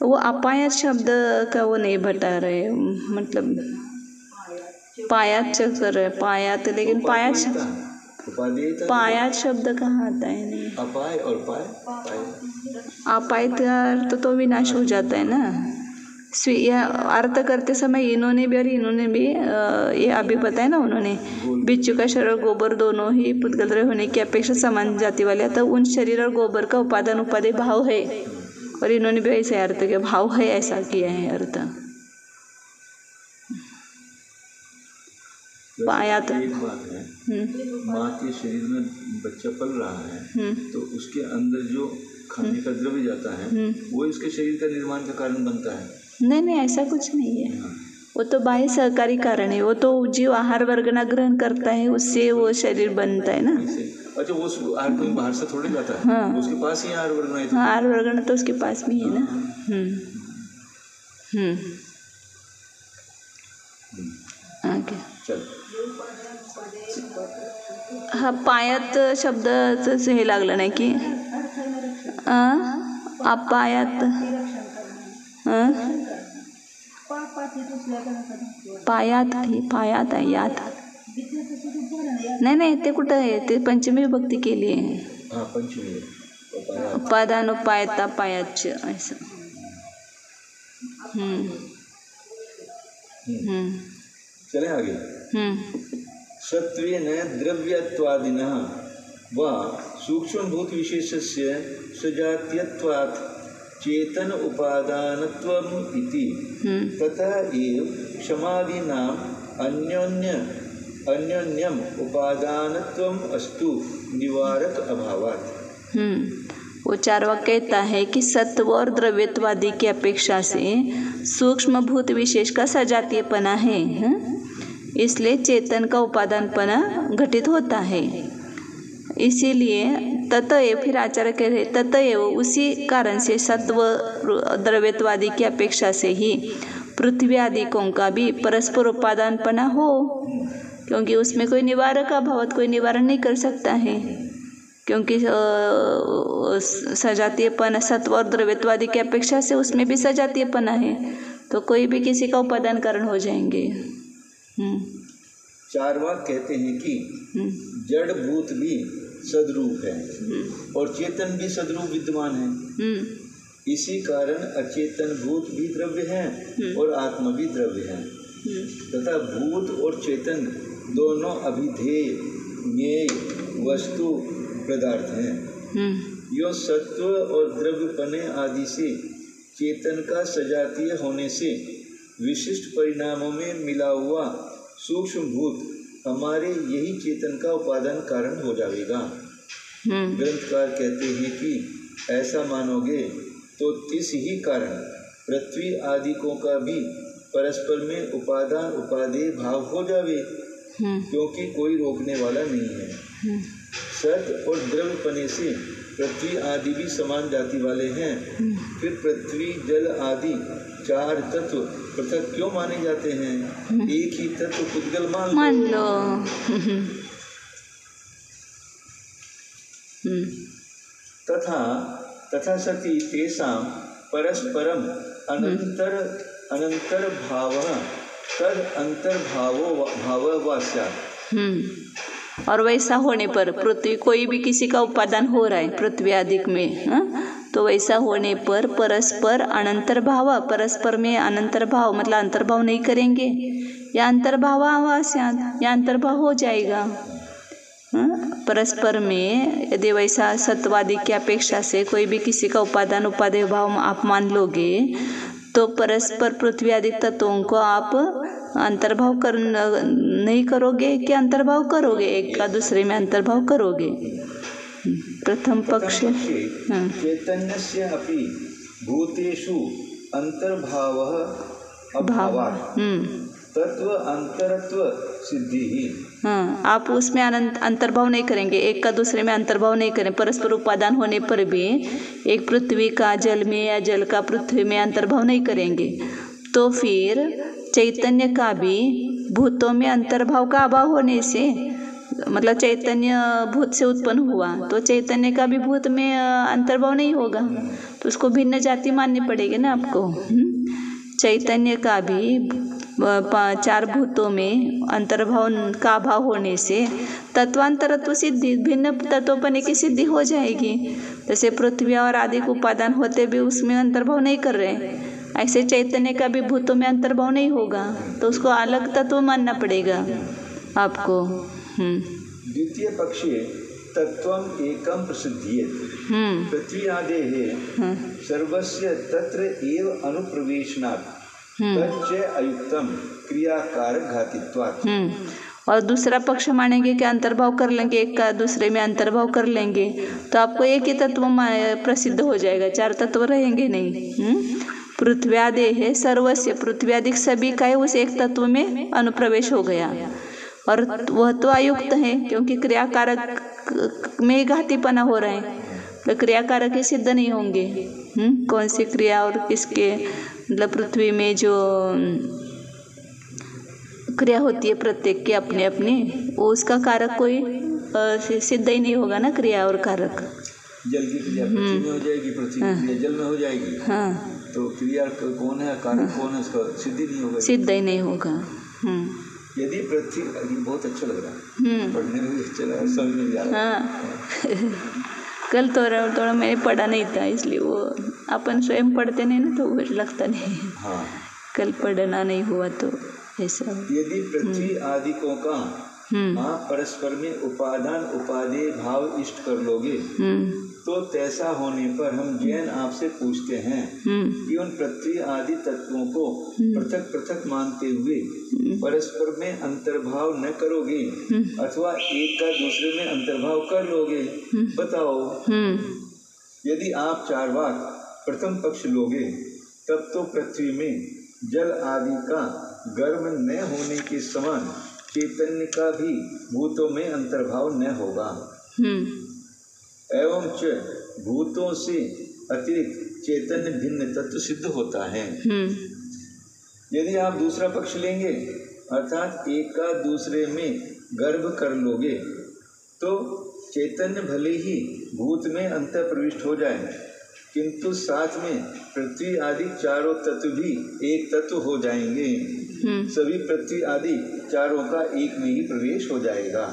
[SPEAKER 1] वो अपायत शब्द का वो नहीं बता रहे, मतलब पायाच कर रहे पायात, लेकिन पायात शब्द कहाँ आता है? नहीं,
[SPEAKER 2] अपाय और पाय,
[SPEAKER 1] अपाय का अर्थ तो विनाश हो जाता है ना। यह अर्थ करते समय इन्होंने भी और इन्होंने भी ये अभी बताया ना, उन्होंने बिच्छू का शरीर और गोबर दोनों ही पुद्गल होने की अपेक्षा समान जाति वाले, तो उन शरीर और गोबर का उपादान उपादेय भाव है, और इन्होंने भी ऐसे अर्थ किया, भाव है ऐसा किया है अर्थ। पायात
[SPEAKER 2] एक बात है, माँ के शरीर में बच्चा पल रहा है तो उसके अंदर जो खाने का द्रव्य जाता है वो इसके शरीर का निर्माण का कारण बनता है।
[SPEAKER 1] नहीं नहीं, ऐसा कुछ नहीं है, वो तो बाह्य सहकारी कारण है। वो तो जीव आहार वर्गना ग्रहण करता है, उससे वो शरीर बनता है ना।
[SPEAKER 2] अच्छा, वो आहार कोई बाहर से थोड़ी लाता है। हाँ, उसके पास ही आहार वर्गना है।
[SPEAKER 1] हाँ, आहार वर्गना तो उसके पास भी है ना। आगे
[SPEAKER 2] चल।
[SPEAKER 1] हा, पायात शब्दाचं हे लागलं नाही की अपायात, पायात आहे, पायात आहे, यात नाही, ते कुठं आहे? ते पंचमी विभक्ती केली आहे। उपादान उपायता पायाच असं।
[SPEAKER 2] चले आगे। सत्वेन द्रव्यत्वादिनः वा सूक्ष्मभूत विशेषस्य सजातीयत्वात् चेतन उपादानत्वम् इति तथा एव क्षमादीनाम् अन्योन्यम उपादानत्वम् अस्तु निवारक अभावात्।
[SPEAKER 1] वो चारवाक कहता है कि सत्व और द्रव्यत्वादि की अपेक्षा से सूक्ष्म भूत विशेष का सजातीयपना है, इसलिए चेतन का उपादानपना घटित होता है। इसीलिए ततएव, फिर आचार्य कह रहे ततएव, उसी कारण से सत्व द्रव्यत्वादि की अपेक्षा से ही पृथ्वी आदिकों का भी परस्पर उपादानपना हो, क्योंकि उसमें कोई निवारक अभाव, कोई निवारण नहीं कर सकता है, क्योंकि सजातीयपना सत्व और द्रव्यत्वादि की अपेक्षा से उसमें भी सजातीयपना है, तो कोई भी किसी का उपादान कारण हो जाएंगे।
[SPEAKER 2] चारवाक कहते हैं कि जड़ भूत भी सदरूप है और चेतन भी सदरूप विद्यमान है। इसी कारण अचेतन भूत भी द्रव्य है और आत्मा भी द्रव्य है, तथा भूत और चेतन दोनों अभिधेय ज्ञेय वस्तु पदार्थ हैं। यो सत्व और द्रव्यपने आदि से चेतन का सजातीय होने से विशिष्ट परिणामों में मिला हुआ सूक्ष्म भूत हमारे यही चेतन का उपादान कारण हो जाएगा। ग्रंथकार कहते हैं कि ऐसा मानोगे तो इस ही कारण पृथ्वी आदिकों का भी परस्पर में उपादान उपादेय भाव हो जावे, क्योंकि कोई रोकने वाला नहीं है। सत और द्रव्यपने से पृथ्वी आदि भी समान जाति वाले हैं, फिर पृथ्वी जल आदि चार तत्व पृथक क्यों माने जाते हैं? एक ही तत्व पुद्गल मान लो। तथा तथा सति तेषां परस्परम अनंतर भावः तद अंतर्भावो भाव स्यात्।
[SPEAKER 1] और वैसा होने पर पृथ्वी कोई भी किसी का उपादान हो रहा है पृथ्वी आदि में, तो वैसा होने पर परस्पर अनंतर्भाव, परस्पर में अनंतर्भाव मतलब अंतर्भाव नहीं करेंगे या अंतर्भाव आवास्यात् या अंतर्भाव हो जाएगा। परस्पर में यदि वैसा सत्वादि की अपेक्षा से कोई भी किसी का उपादान उपादेय भाव आप मान लोगे तो परस्पर पृथ्वी आदि तत्वों को आप अंतर्भाव नहीं करोगे कि अंतर्भाव करोगे, एक का दूसरे में अंतर्भाव करोगे। प्रथम पक्ष
[SPEAKER 2] चैतन्यस्य अपि भूतेषु अंतर्भावः अभावात् तत्व अंतरत्व सिद्धि ही।
[SPEAKER 1] आप उसमें अंतर्भाव नहीं करेंगे, एक का दूसरे में अंतर्भाव नहीं करें, परस्पर उपादान होने पर भी एक पृथ्वी का जल में या जल का पृथ्वी में अंतर्भाव नहीं करेंगे, तो फिर चैतन्य का भी भूतों में अंतर्भाव का अभाव होने से, मतलब चैतन्य भूत से उत्पन्न हुआ तो चैतन्य का भी भूत में अंतर्भाव नहीं होगा, तो उसको भिन्न जाति माननी पड़ेगी ना आपको। चैतन्य का भी चार भूतों में अंतर्भाव का अभाव होने से तत्वांतरत्व सिद्धि, भिन्न तत्वपने की सिद्धि हो जाएगी। जैसे पृथ्वी और आदि को उपादान होते भी उसमें अंतर्भाव नहीं कर रहे, ऐसे चैतन्य का भी भूतों में अंतर्भाव नहीं होगा, तो उसको अलग तत्व मानना पड़ेगा आपको।
[SPEAKER 2] द्वितीय पक्षे तत्वम एकम प्रसिद्ध्येत पृथ्वी आदेः सर्वस्य तत्र एव अनुप्रवेशनात् तच्च अयुक्तम क्रियाकारक घातित्वात्।
[SPEAKER 1] और दूसरा पक्ष मानेंगे कि अंतर्भाव कर लेंगे, एक का दूसरे में अंतर्भाव कर लेंगे तो आपको एक ही तत्व प्रसिद्ध हो जाएगा, चार तत्व रहेंगे नहीं। पृथ्वी आदि है सर्वस्य, पृथ्वी आदि सभी का उस एक तत्व में अनुप्रवेश हो गया और वह तो अयुक्त है क्योंकि क्रियाकारक में घातीपना हो रहा है, तो क्रियाकारक ही सिद्ध नहीं होंगे। कौन सी क्रिया और किसके, मतलब पृथ्वी में जो क्रिया होती है प्रत्येक की अपने अपने, वो उसका कारक कोई सिद्ध ही नहीं होगा ना, क्रिया और कारक।
[SPEAKER 2] जल की क्रिया पृथ्वी में हो जाएगी, पृथ्वी की क्रिया जल में हो जाएगी, तो क्रिया कौन है कारक कौन है उसका सिद्ध ही नहीं होगा,
[SPEAKER 1] सिद्ध ही नहीं होगा।
[SPEAKER 2] यदि पृथ्वी, बहुत अच्छा लग रहा है पढ़ने में, चला समझ में भी आ रहा है।
[SPEAKER 1] कल थोड़ा मैंने पढ़ा नहीं था इसलिए, वो अपन स्वयं पढ़ते नहीं ना तो वो लगता नहीं। कल पढ़ना नहीं हुआ तो ऐसा।
[SPEAKER 2] यदि पृथ्वी आदिकों का आप परस्पर में उपादान उपादेय भाव इष्ट कर लोगे तो तैसा होने पर हम जैन आपसे पूछते हैं कि उन पृथ्वी आदि तत्वों को पृथक पृथक मानते हुए परस्पर में अंतर्भाव न करोगे अथवा एक का दूसरे में अंतर्भाव कर लोगे, बताओ। यदि आप चार्वाक प्रथम पक्ष लोगे तब तो पृथ्वी में जल आदि का गर्म न होने के समान चैतन्य का भी भूतों में अंतर्भाव न होगा। एवं च भूतों से अतिरिक्त चैतन्य भिन्न तत्व सिद्ध होता है। यदि आप दूसरा पक्ष लेंगे अर्थात एक का दूसरे में गर्भ कर लोगे तो चैतन्य भले ही भूत में अंतर प्रविष्ट हो जाए किंतु साथ में पृथ्वी आदि चारों तत्व भी एक तत्व हो जाएंगे। सभी पृथ्वी आदि चारों का एक में ही प्रवेश हो जाएगा।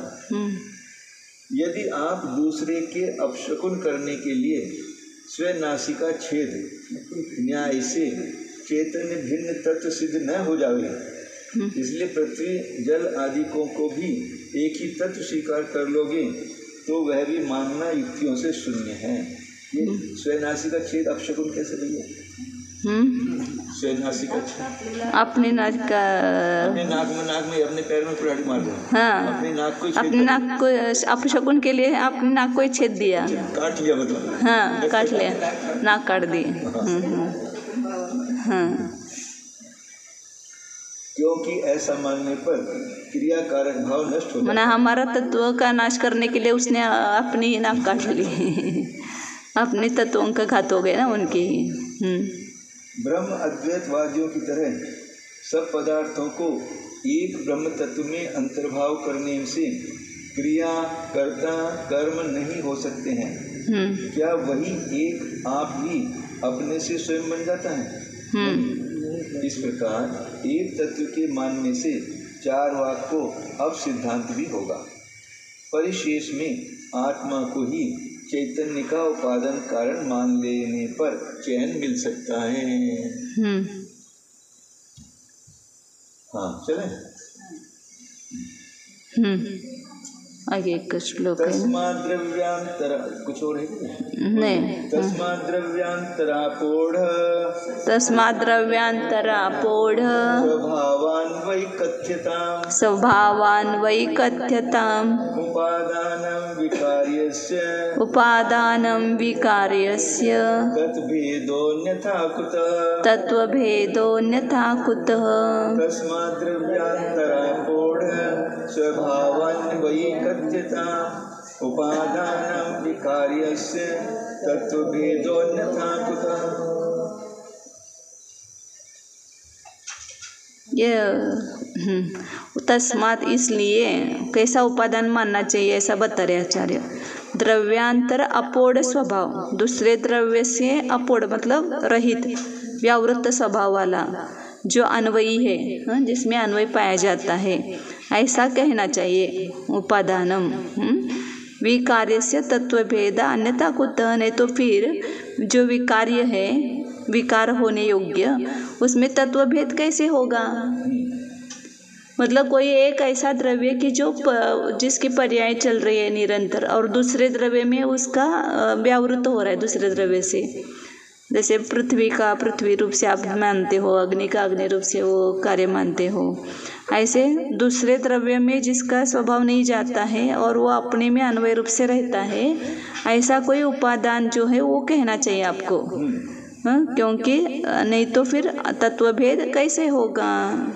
[SPEAKER 2] यदि आप दूसरे के अपशकुन करने के लिए स्वनासिका छेद न्याय से चैतन्य भिन्न तत्व सिद्ध न हो जावे, इसलिए पृथ्वी जल आदि को भी एक ही तत्व स्वीकार कर लोगे तो वह भी मानना युक्तियों से शून्य है। ये स्वनासिका छेद अपशकुन कैसे भैया? स्वनासिका छेद
[SPEAKER 1] अपने नाक का,
[SPEAKER 2] अपने नाक में अपने पैर में कुल्हाड़ी मार दो। अपने नाक को,
[SPEAKER 1] अपने नाक को अपशकुन के लिए अपने नाक को ही छेद दिया,
[SPEAKER 2] काट लिया मतलब।
[SPEAKER 1] काट लिया, नाक काट दिए।
[SPEAKER 2] क्योंकि ऐसा मानने पर क्रिया कारक भाव नष्ट हो जाता है।
[SPEAKER 1] हमारा तत्व का नाश करने के लिए उसने अपनी नाक काट ली। अपने तत्वों का घात हो गया ना उनकी।
[SPEAKER 2] ब्रह्म अद्वैतवादियों की तरह सब पदार्थों को एक ब्रह्म तत्व में अंतर्भाव करने से क्रिया कर्ता कर्म नहीं हो सकते हैं, क्या वही एक आप ही अपने से स्वयं बन जाता है? इस प्रकार एक तत्व के मानने से चार वाक को अब सिद्धांत भी होगा। परिशेष में आत्मा को ही चैतन्य का उपादान कारण मान लेने पर चैन मिल सकता है। हाँ चले
[SPEAKER 1] आगे एक श्लोक है।
[SPEAKER 2] तस्माद् द्रव्यांतरा, कुछ और है क्या?
[SPEAKER 1] नहीं।
[SPEAKER 2] तस्माद् द्रव्यांतरापोढ़
[SPEAKER 1] तस्माद् द्रव्यांतरापोढ़
[SPEAKER 2] स्वभावान्वैकथ्यताम्
[SPEAKER 1] स्वभावान्वैकथ्यताम्
[SPEAKER 2] उपादानं विकार्यस्य तद्भेदोऽन्यथा
[SPEAKER 1] कुतः
[SPEAKER 2] तस्माद् द्रव्यांतरापोढ़ स्वभावान्वैकथ्यताम् उपादानं विकार्यस्य तत्त्वभेदोऽन्यथा कुतः।
[SPEAKER 1] तस्मात इसलिए कैसा उपादान मानना चाहिए ऐसा बता रहे आचार्य। द्रव्यांतर अपोढ़ स्वभाव, दूसरे द्रव्य से अपोढ़ मतलब रहित व्यावृत्त स्वभाव वाला जो अन्वयी है, जिसमें अन्वय पाया जाता है, ऐसा कहना चाहिए। उपादानम विकार्य से तत्वभेद अन्यथा कुतः, नहीं तो फिर जो विकार्य है, विकार होने योग्य, उसमें तत्वभेद कैसे होगा? मतलब कोई एक ऐसा द्रव्य की जो जिसकी पर्याय चल रही है निरंतर, और दूसरे द्रव्य में उसका व्यावृत हो रहा है दूसरे द्रव्य से। जैसे पृथ्वी का पृथ्वी रूप से आप मानते हो, अग्नि का अग्नि रूप से वो कार्य मानते हो, ऐसे दूसरे द्रव्य में जिसका स्वभाव नहीं जाता है और वो अपने में अन्वय रूप से रहता है, ऐसा कोई उपादान जो है वो कहना चाहिए आपको। क्योंकि नहीं तो फिर तत्वभेद कैसे होगा?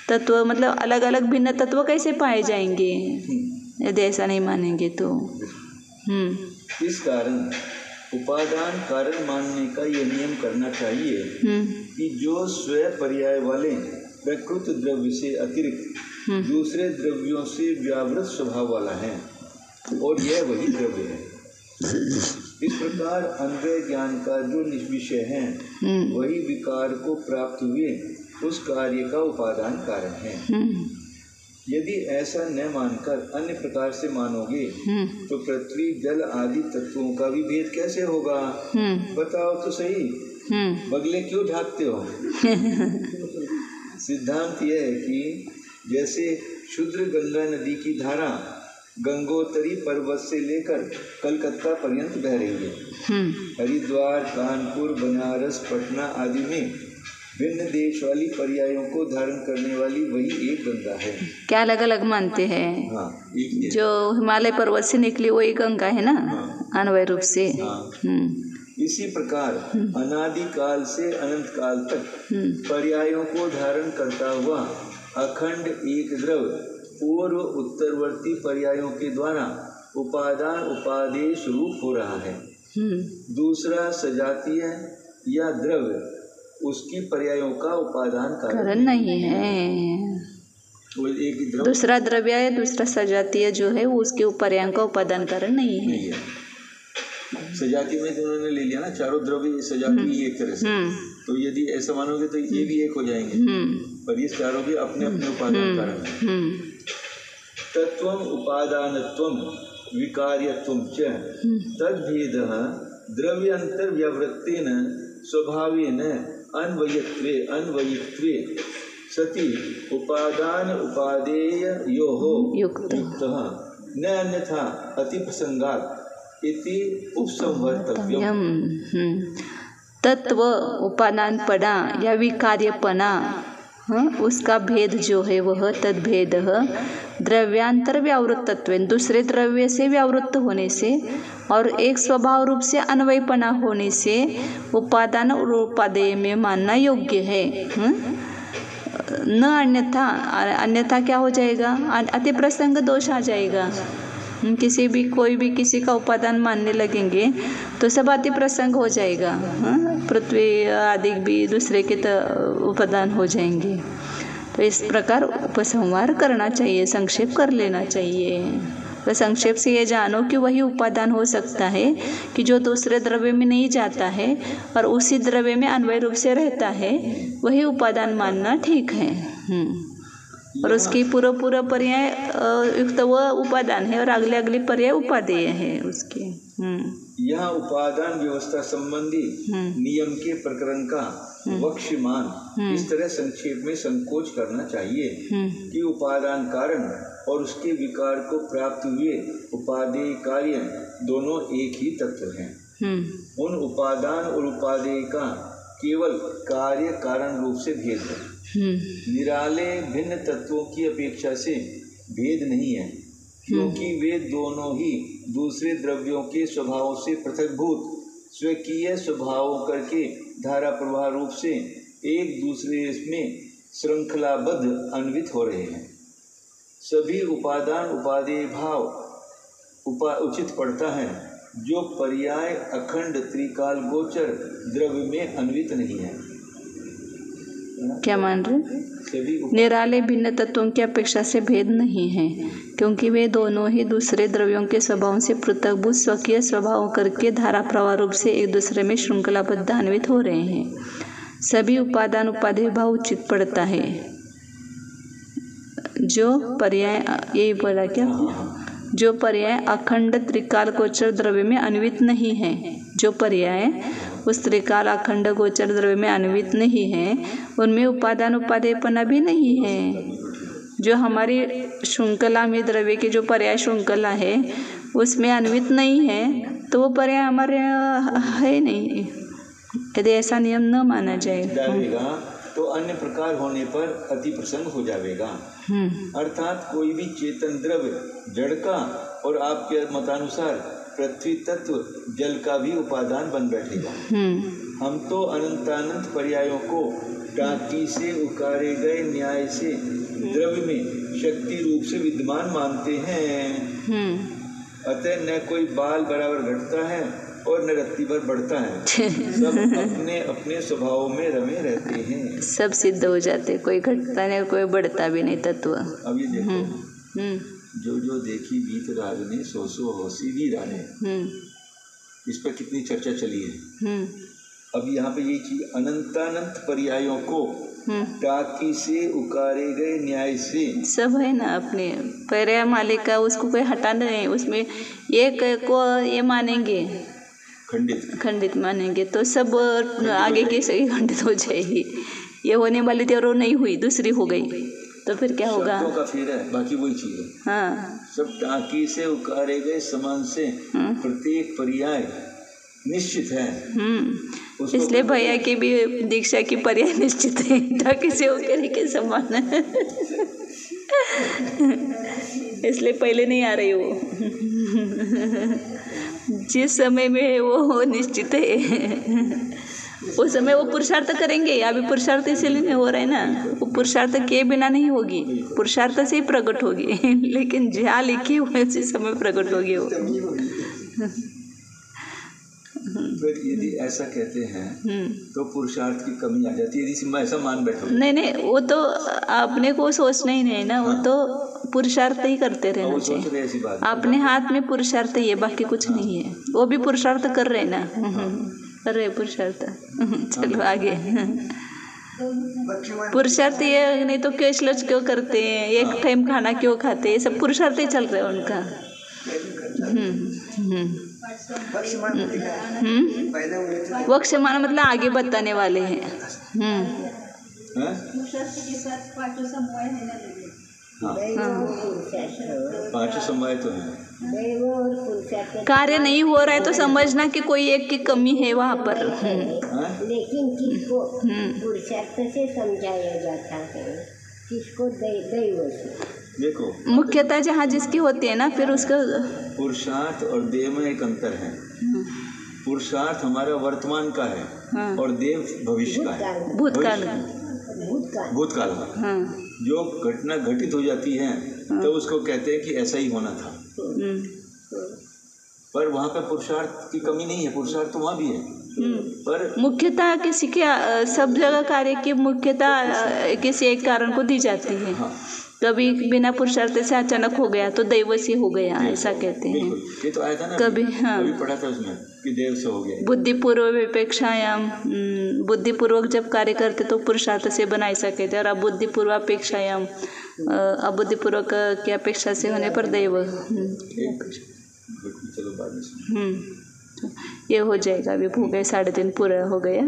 [SPEAKER 1] तत्व मतलब अलग अलग भिन्न तत्व कैसे पाए जाएंगे यदि ऐसा नहीं मानेंगे तो।
[SPEAKER 2] इस कारण उपादान कारण मानने का यह नियम करना चाहिए कि जो स्वयं पर्याय वाले प्रकृत द्रव्य से अतिरिक्त दूसरे द्रव्यों से व्यावृत स्वभाव वाला है, और यह वही द्रव्य है। इस प्रकार अन्वय ज्ञान का जो निष्विषय है वही विकार को प्राप्त हुए उस कार्य का उपादान कारण है। यदि ऐसा न मानकर अन्य प्रकार से मानोगे तो पृथ्वी जल आदि तत्वों का भी भेद कैसे होगा? बताओ तो सही, बगले क्यों ढाकते हो? सिद्धांत यह है कि जैसे शुद्र गंगा नदी की धारा गंगोत्री पर्वत से लेकर कलकत्ता पर्यंत बह रही है, हरिद्वार, कानपुर, बनारस, पटना आदि में भिन्न देश वाली पर्यायों को धारण करने वाली वही एक गंगा है।
[SPEAKER 1] क्या अलग अलग मानते हैं?
[SPEAKER 2] हाँ, एक
[SPEAKER 1] जो हिमालय पर्वत से निकली वही गंगा है ना, अन्वय रूप से।
[SPEAKER 2] इसी प्रकार अनादि काल से अनंत काल तक पर्यायों को धारण करता हुआ अखंड एक द्रव्य पूर्व उत्तरवर्ती पर्यायों के द्वारा उपादान उपादेश रूप हो रहा है। दूसरा सजातीय या द्रव्य उसकी पर्यायों का उपादान कारण
[SPEAKER 1] नहीं है।
[SPEAKER 2] वो एक
[SPEAKER 1] दूसरा द्रव्य है, दूसरा सजातीय जो है वो उसके पर्यायों का उपादान कारण नहीं है।
[SPEAKER 2] सजाती में उन्होंने ले लिया ना, चारों द्रव्य सजाती एक तरह से, तो यदि ऐसा मानोगे तो ये भी एक हो जाएंगे, पर ये चारों भी अपने अपने उपादान कारण है। तत्वम उपादानत्वम विकार्यत्वम च तद्भेदः द्रव्यांतर व्यावृत्तेन स्वभावेन अन्वयित्वे सति उपादान उपादेय योः युक्तः न अन्यथा अतिप्रसंगात् इति उपसंवर्तव्यम्। तत्व
[SPEAKER 1] उपादानपना या विकार्यपना, उसका भेद जो है वह तद्भेद द्रव्यांतर व्यावृत्तत्व, दूसरे द्रव्य से व्यावृत्त होने से और एक स्वभाव रूप से अन्वयपना होने से उपादान और उपादेय में मानना योग्य है। न अन्यथा, अन्यथा क्या हो जाएगा? अति प्रसंग दोष आ जाएगा। किसी भी कोई भी किसी का उपादान मानने लगेंगे तो सब अति प्रसंग हो जाएगा। पृथ्वी आदि भी दूसरे के उपादान हो जाएंगे। तो इस प्रकार उपसंहार करना चाहिए, संक्षेप कर लेना चाहिए। तो संक्षेप से ये जानो कि वही उपादान हो सकता है कि जो दूसरे द्रव्य में नहीं जाता है और उसी द्रव्य में अन्वय रूप से रहता है, वही उपादान मानना ठीक है। और उसकी पूर्व पर्याय युक्त वह उपादान है और अगले पर्याय उपादेय है उसके।
[SPEAKER 2] यह उपादान व्यवस्था संबंधी नियम के प्रकरण का वक्ष्यमान इस तरह संक्षेप में संकोच करना चाहिए कि उपादान कारण और उसके विकार को प्राप्त हुए उपादेय कार्य दोनों एक ही तत्व हैं। उन उपादान और उपादेय का केवल कार्य कारण रूप से भेद है। निराले भिन्न तत्वों की अपेक्षा से भेद नहीं है, क्योंकि वे दोनों ही दूसरे द्रव्यों के स्वभाव से पृथकभूत स्वकीय स्वभाव करके धारा प्रवाह रूप से एक दूसरे में श्रृंखलाबद्ध अन्वित हो रहे हैं। सभी उपादान उपादेय भाव उचित पड़ता है जो पर्याय अखंड त्रिकाल गोचर द्रव्य में अन्वित नहीं है।
[SPEAKER 1] क्या मान रहे? निराले भिन्न तत्वों की अपेक्षा से भेद नहीं है, क्योंकि वे दोनों ही दूसरे द्रव्यों के स्वभाव से पृथकभूत स्वकीय स्वभाव करके धारा प्रवाह रूप से एक दूसरे में श्रृंखलाबद्ध अन्वित हो रहे हैं। सभी उपादान उपादेय भाव उचित पड़ता है जो पर्याय, यही बोला क्या, जो पर्याय अखंड त्रिकाल गोचर द्रव्य में अन्वित नहीं है, जो पर्याय उस त्रिकाल अखंड गोचर द्रव्य में अन्वित नहीं है, उनमें उपादान उपादेयपना भी नहीं है। जो हमारी श्रृंखला में द्रव्य की जो पर्याय श्रृंखला है उसमें अन्वित नहीं है, तो वो पर्याय हमारे है नहीं। यदि ऐसा नियम न माना जाएगा
[SPEAKER 2] तो अन्य प्रकार होने पर अति प्रसंग हो जाएगा। अर्थात कोई भी चेतन द्रव्य जड़ का और आपके मतानुसार पृथ्वी तत्व जल का भी उपादान बन बैठेगा। हम तो अनंतानंत पर्यायों को टाकी से उकारे गए न्याय से द्रव्य में शक्ति रूप से विद्यमान मानते हैं। अतः न कोई बाल बराबर घटता है और न रत्ती भर बढ़ता है, सब अपने अपने स्वभाव में रमे रहते हैं।
[SPEAKER 1] सब सिद्ध हो जाते, कोई घटता नहीं कोई बढ़ता भी नहीं तत्व।
[SPEAKER 2] अब ये देखो, जो जो देखी बीत राग ने सो सो होसी भी राने, इस पर कितनी चर्चा चली है। अब यहाँ पे ये चीज अनंतानंत पर्यायों को टाकी से उकारे गए न्याय से
[SPEAKER 1] सब है ना, अपने पर्याय मालिका उसको कोई हटाना नहीं, उसमें एक को ये मानेंगे खंडित मानेंगे तो सब आगे की सही खंडित हो जाएगी। ये होने वाली थी और वो नहीं हुई, दूसरी हो गई, तो फिर क्या होगा?
[SPEAKER 2] शब्दों का फेर है, बाकी वही चीज है।
[SPEAKER 1] हाँ,
[SPEAKER 2] सब टाकी से उकारे गए समान से प्रत्येक पर्याय निश्चित है।
[SPEAKER 1] इसलिए भैया की भी दीक्षा की पर्याय निश्चित है, टाकी से उकारे के समान है। इसलिए पहले नहीं आ रही वो। जिस समय में वो निश्चित है उस समय वो पुरुषार्थ करेंगे। अभी पुरुषार्थ इसलिए नहीं हो रहा है ना, वो पुरुषार्थ के बिना नहीं होगी, पुरुषार्थ से ही प्रकट होगी। लेकिन जहाँ लिखी हुई उसी समय प्रकट होगी वो।
[SPEAKER 2] फिर यदि ऐसा कहते हैं तो पुरुषार्थ की कमी आ जाती है, यदि मैं ऐसा मान बैठा।
[SPEAKER 1] नहीं, वो तो अपने को सोचना ही नहीं ना, वो तो पुरुषार्थ ही करते रहना चाहिए। अपने हाथ में पुरुषार्थ ही है, बाकी कुछ नहीं है। वो भी पुरुषार्थ कर रहे ना, कर रहे पुरुषार्थ। चलो आगे। पुरुषार्थ ये नहीं तो क्यों श्लोच क्यों करते हैं, एक टाइम खाना क्यों खाते हैं, ये सब पुरुषार्थ ही चल रहे हैं उनका। वक्षमान मतलब आगे बताने वाले हैं।
[SPEAKER 2] पांचों समवाय तो है।
[SPEAKER 1] कार्य नहीं हो रहा है तो समझना कि कोई एक की कमी है वहाँ पर।
[SPEAKER 3] लेकिन किसको पुरुषार्थ से समझाया जाता है, किसको दैव से।
[SPEAKER 2] देखो
[SPEAKER 1] मुख्यतः जहाँ जिसकी होती है ना, फिर उसका
[SPEAKER 2] पुरुषार्थ और देव में एक अंतर है। पुरुषार्थ हमारा वर्तमान का है और देव भविष्य का है, भूतकाल का। जो घटना घटित हो जाती है तो उसको कहते हैं कि ऐसा ही होना था। पर वहाँ पे पुरुषार्थ की कमी नहीं है, पुरुषार्थ तो वहाँ भी है। पर
[SPEAKER 1] मुख्यतः किसी के सब जगह कार्य की मुख्यतः किसी एक कारण को दी जाती है।
[SPEAKER 2] हाँ,
[SPEAKER 1] कभी बिना पुरुषार्थ से अचानक हो गया तो दैव से हो गया, ऐसा कहते हैं।
[SPEAKER 2] बिल्कुल, ये तो आया था ना
[SPEAKER 1] कभी, हाँ,
[SPEAKER 2] अभी पढ़ा था उसमें कि देव से हो गया।
[SPEAKER 1] बुद्धिपूर्वपेक्षायाम, बुद्धिपूर्वक जब कार्य करते तो पुरुषार्थ से बना सके थे, और अबुद्धिपूर्वापेक्षायाम, अबुद्धिपूर्वक की अपेक्षा से होने पर दैव।
[SPEAKER 2] चलो बाद में सुनो।
[SPEAKER 1] ये हो जाएगा, अभी हो गए 3.5 पूरा हो गया।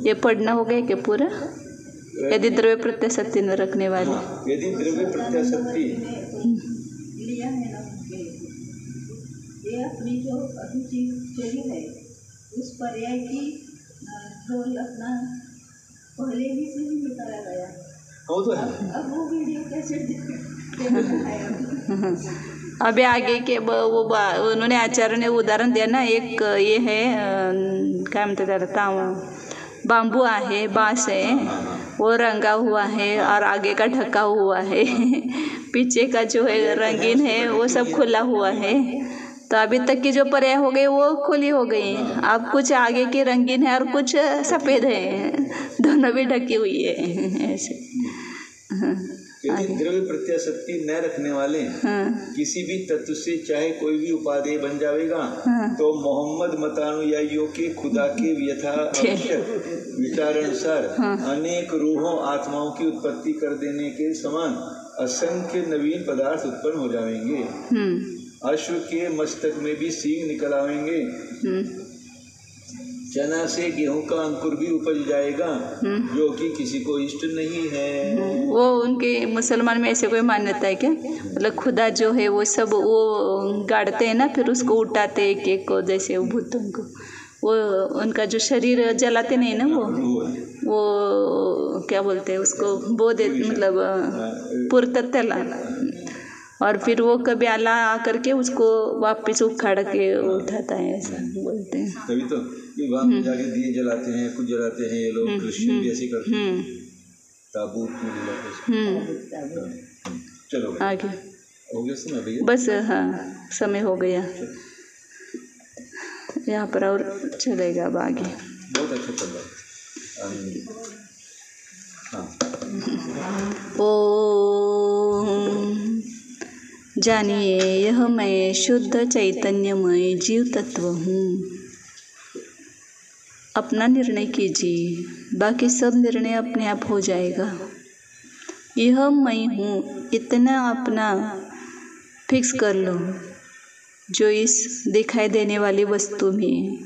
[SPEAKER 1] ये पढ़ना हो गया क्या पूरा? यदि द्रव्य प्रत्याशक्ति न रखने वाले,
[SPEAKER 2] यदि द्रव्य प्रत्याशक्ति
[SPEAKER 4] ये अपनी जो अभी चीज चली है उस पर्याय की रोल अपना पहले ही से ही निकाला गया।
[SPEAKER 2] वो तो है।
[SPEAKER 4] अब वो वीडियो कैसे
[SPEAKER 1] अभी आगे के उन्होंने आचार्य ने उदाहरण दिया ना, एक ये है काय म्हणते त्याला, बांबू आहे, बांस है, वो रंगा हुआ है और आगे का ढका हुआ है पीछे का जो है रंगीन है वो सब खुला हुआ है। तो अभी तक की जो पर्याय हो गई वो खुली हो गई, अब कुछ आगे की रंगीन है और कुछ सफ़ेद है, दोनों भी ढकी हुई है ऐसे।
[SPEAKER 2] यदि द्रव्य प्रत्याशक्ति न रखने वाले किसी भी तत्व से चाहे कोई भी उपादेय बन जाएगा तो मोहम्मद मतानुयायियों के खुदा के यथा आवश्यक विचारानुसार अनेक रूहों आत्माओं की उत्पत्ति कर देने के समान असंख्य नवीन पदार्थ उत्पन्न हो जाएंगे। अश्व के मस्तक में भी सींग निकल आवेंगे, चना से गेहूं का अंकुर भी उपज जाएगा जो कि किसी को इष्ट नहीं है।
[SPEAKER 1] वो उनके मुसलमान में ऐसे कोई मान्यता है क्या? मतलब खुदा जो है वो सब वो गाड़ते हैं ना, फिर उसको उठाते एक एक को, जैसे वो भूतों को, वो उनका जो शरीर जलाते नहीं ना, वो क्या बोलते हैं उसको, बो दे, मतलब पुरतला, और फिर वो कभी आला आकर के उसको वापस उखाड़ के उठाता है, ऐसा बोलते हैं।
[SPEAKER 2] तभी तो वहाँ पे जाके दिए जलाते हैं, कुछ जलाते हैं ये लोग, क्रिश्चियन भी ऐसे करते हैं, ताबूत में जलाते। चलो
[SPEAKER 1] आगे
[SPEAKER 2] हो गया समय भैया, बस
[SPEAKER 1] हाँ समय हो गया, यहाँ पर और चलेगा अब आगे।
[SPEAKER 2] बहुत अच्छा चल रहा है।
[SPEAKER 1] ओम जानिए यह मैं शुद्ध चैतन्यमय जीव तत्व हूँ। अपना निर्णय कीजिए, बाकी सब निर्णय अपने आप हो जाएगा। यह मैं हूँ, इतना अपना फिक्स कर लो जो इस दिखाई देने वाली वस्तु में,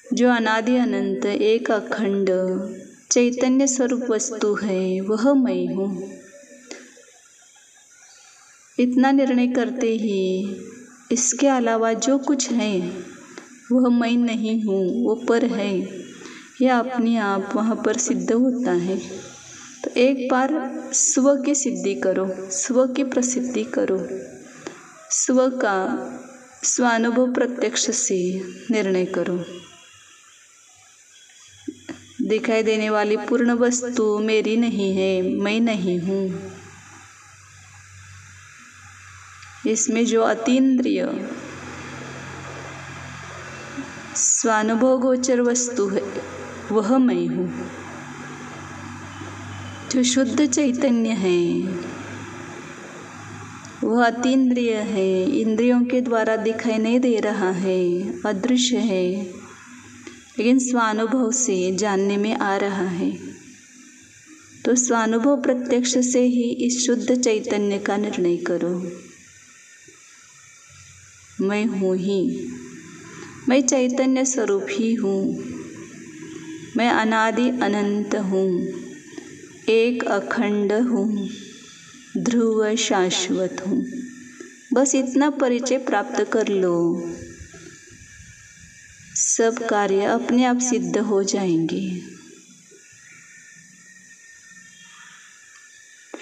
[SPEAKER 1] जो अनादि अनंत एक अखंड चैतन्य स्वरूप वस्तु है, वह मैं हूँ। इतना निर्णय करते ही इसके अलावा जो कुछ है वह मैं नहीं हूँ, वो पर है, यह अपने आप वहाँ पर सिद्ध होता है। तो एक बार स्व की सिद्धि करो, स्व की प्रसिद्धि करो, स्व का स्वानुभव प्रत्यक्ष से निर्णय करो। दिखाई देने वाली पूर्ण वस्तु मेरी नहीं है, मैं नहीं हूँ। इसमें जो अतीन्द्रिय स्वानुभव गोचर वस्तु है वह मैं हूँ। जो शुद्ध चैतन्य है वह अतीन्द्रिय है, इंद्रियों के द्वारा दिखाई नहीं दे रहा है, अदृश्य है, लेकिन स्वानुभव से जानने में आ रहा है। तो स्वानुभव प्रत्यक्ष से ही इस शुद्ध चैतन्य का निर्णय करो। मैं हूँ ही, मैं चैतन्य स्वरूप ही हूँ, मैं अनादि अनंत हूँ, एक अखंड हूँ, ध्रुव शाश्वत हूँ। बस इतना परिचय प्राप्त कर लो, सब कार्य अपने आप सिद्ध हो जाएंगे।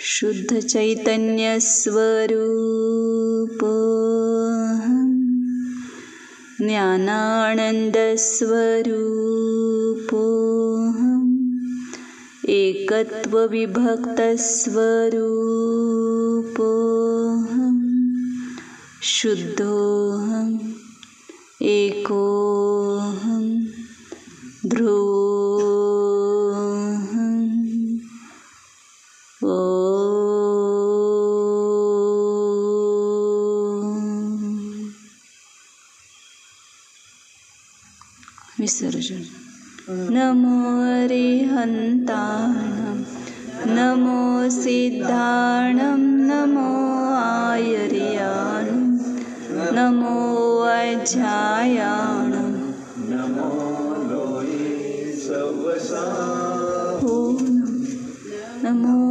[SPEAKER 1] शुद्ध चैतन्य स्वरूप ज्ञानानंद स्वरूप एकत्व विभक्त स्वरूप शुद्धोहम एकोहम विसर्जन। नमो अरिहन्ताणं नमो सिद्धाणं नमो आयर्याणं नमो अध्यायाणं
[SPEAKER 2] नमो लोये सवसा
[SPEAKER 1] नमो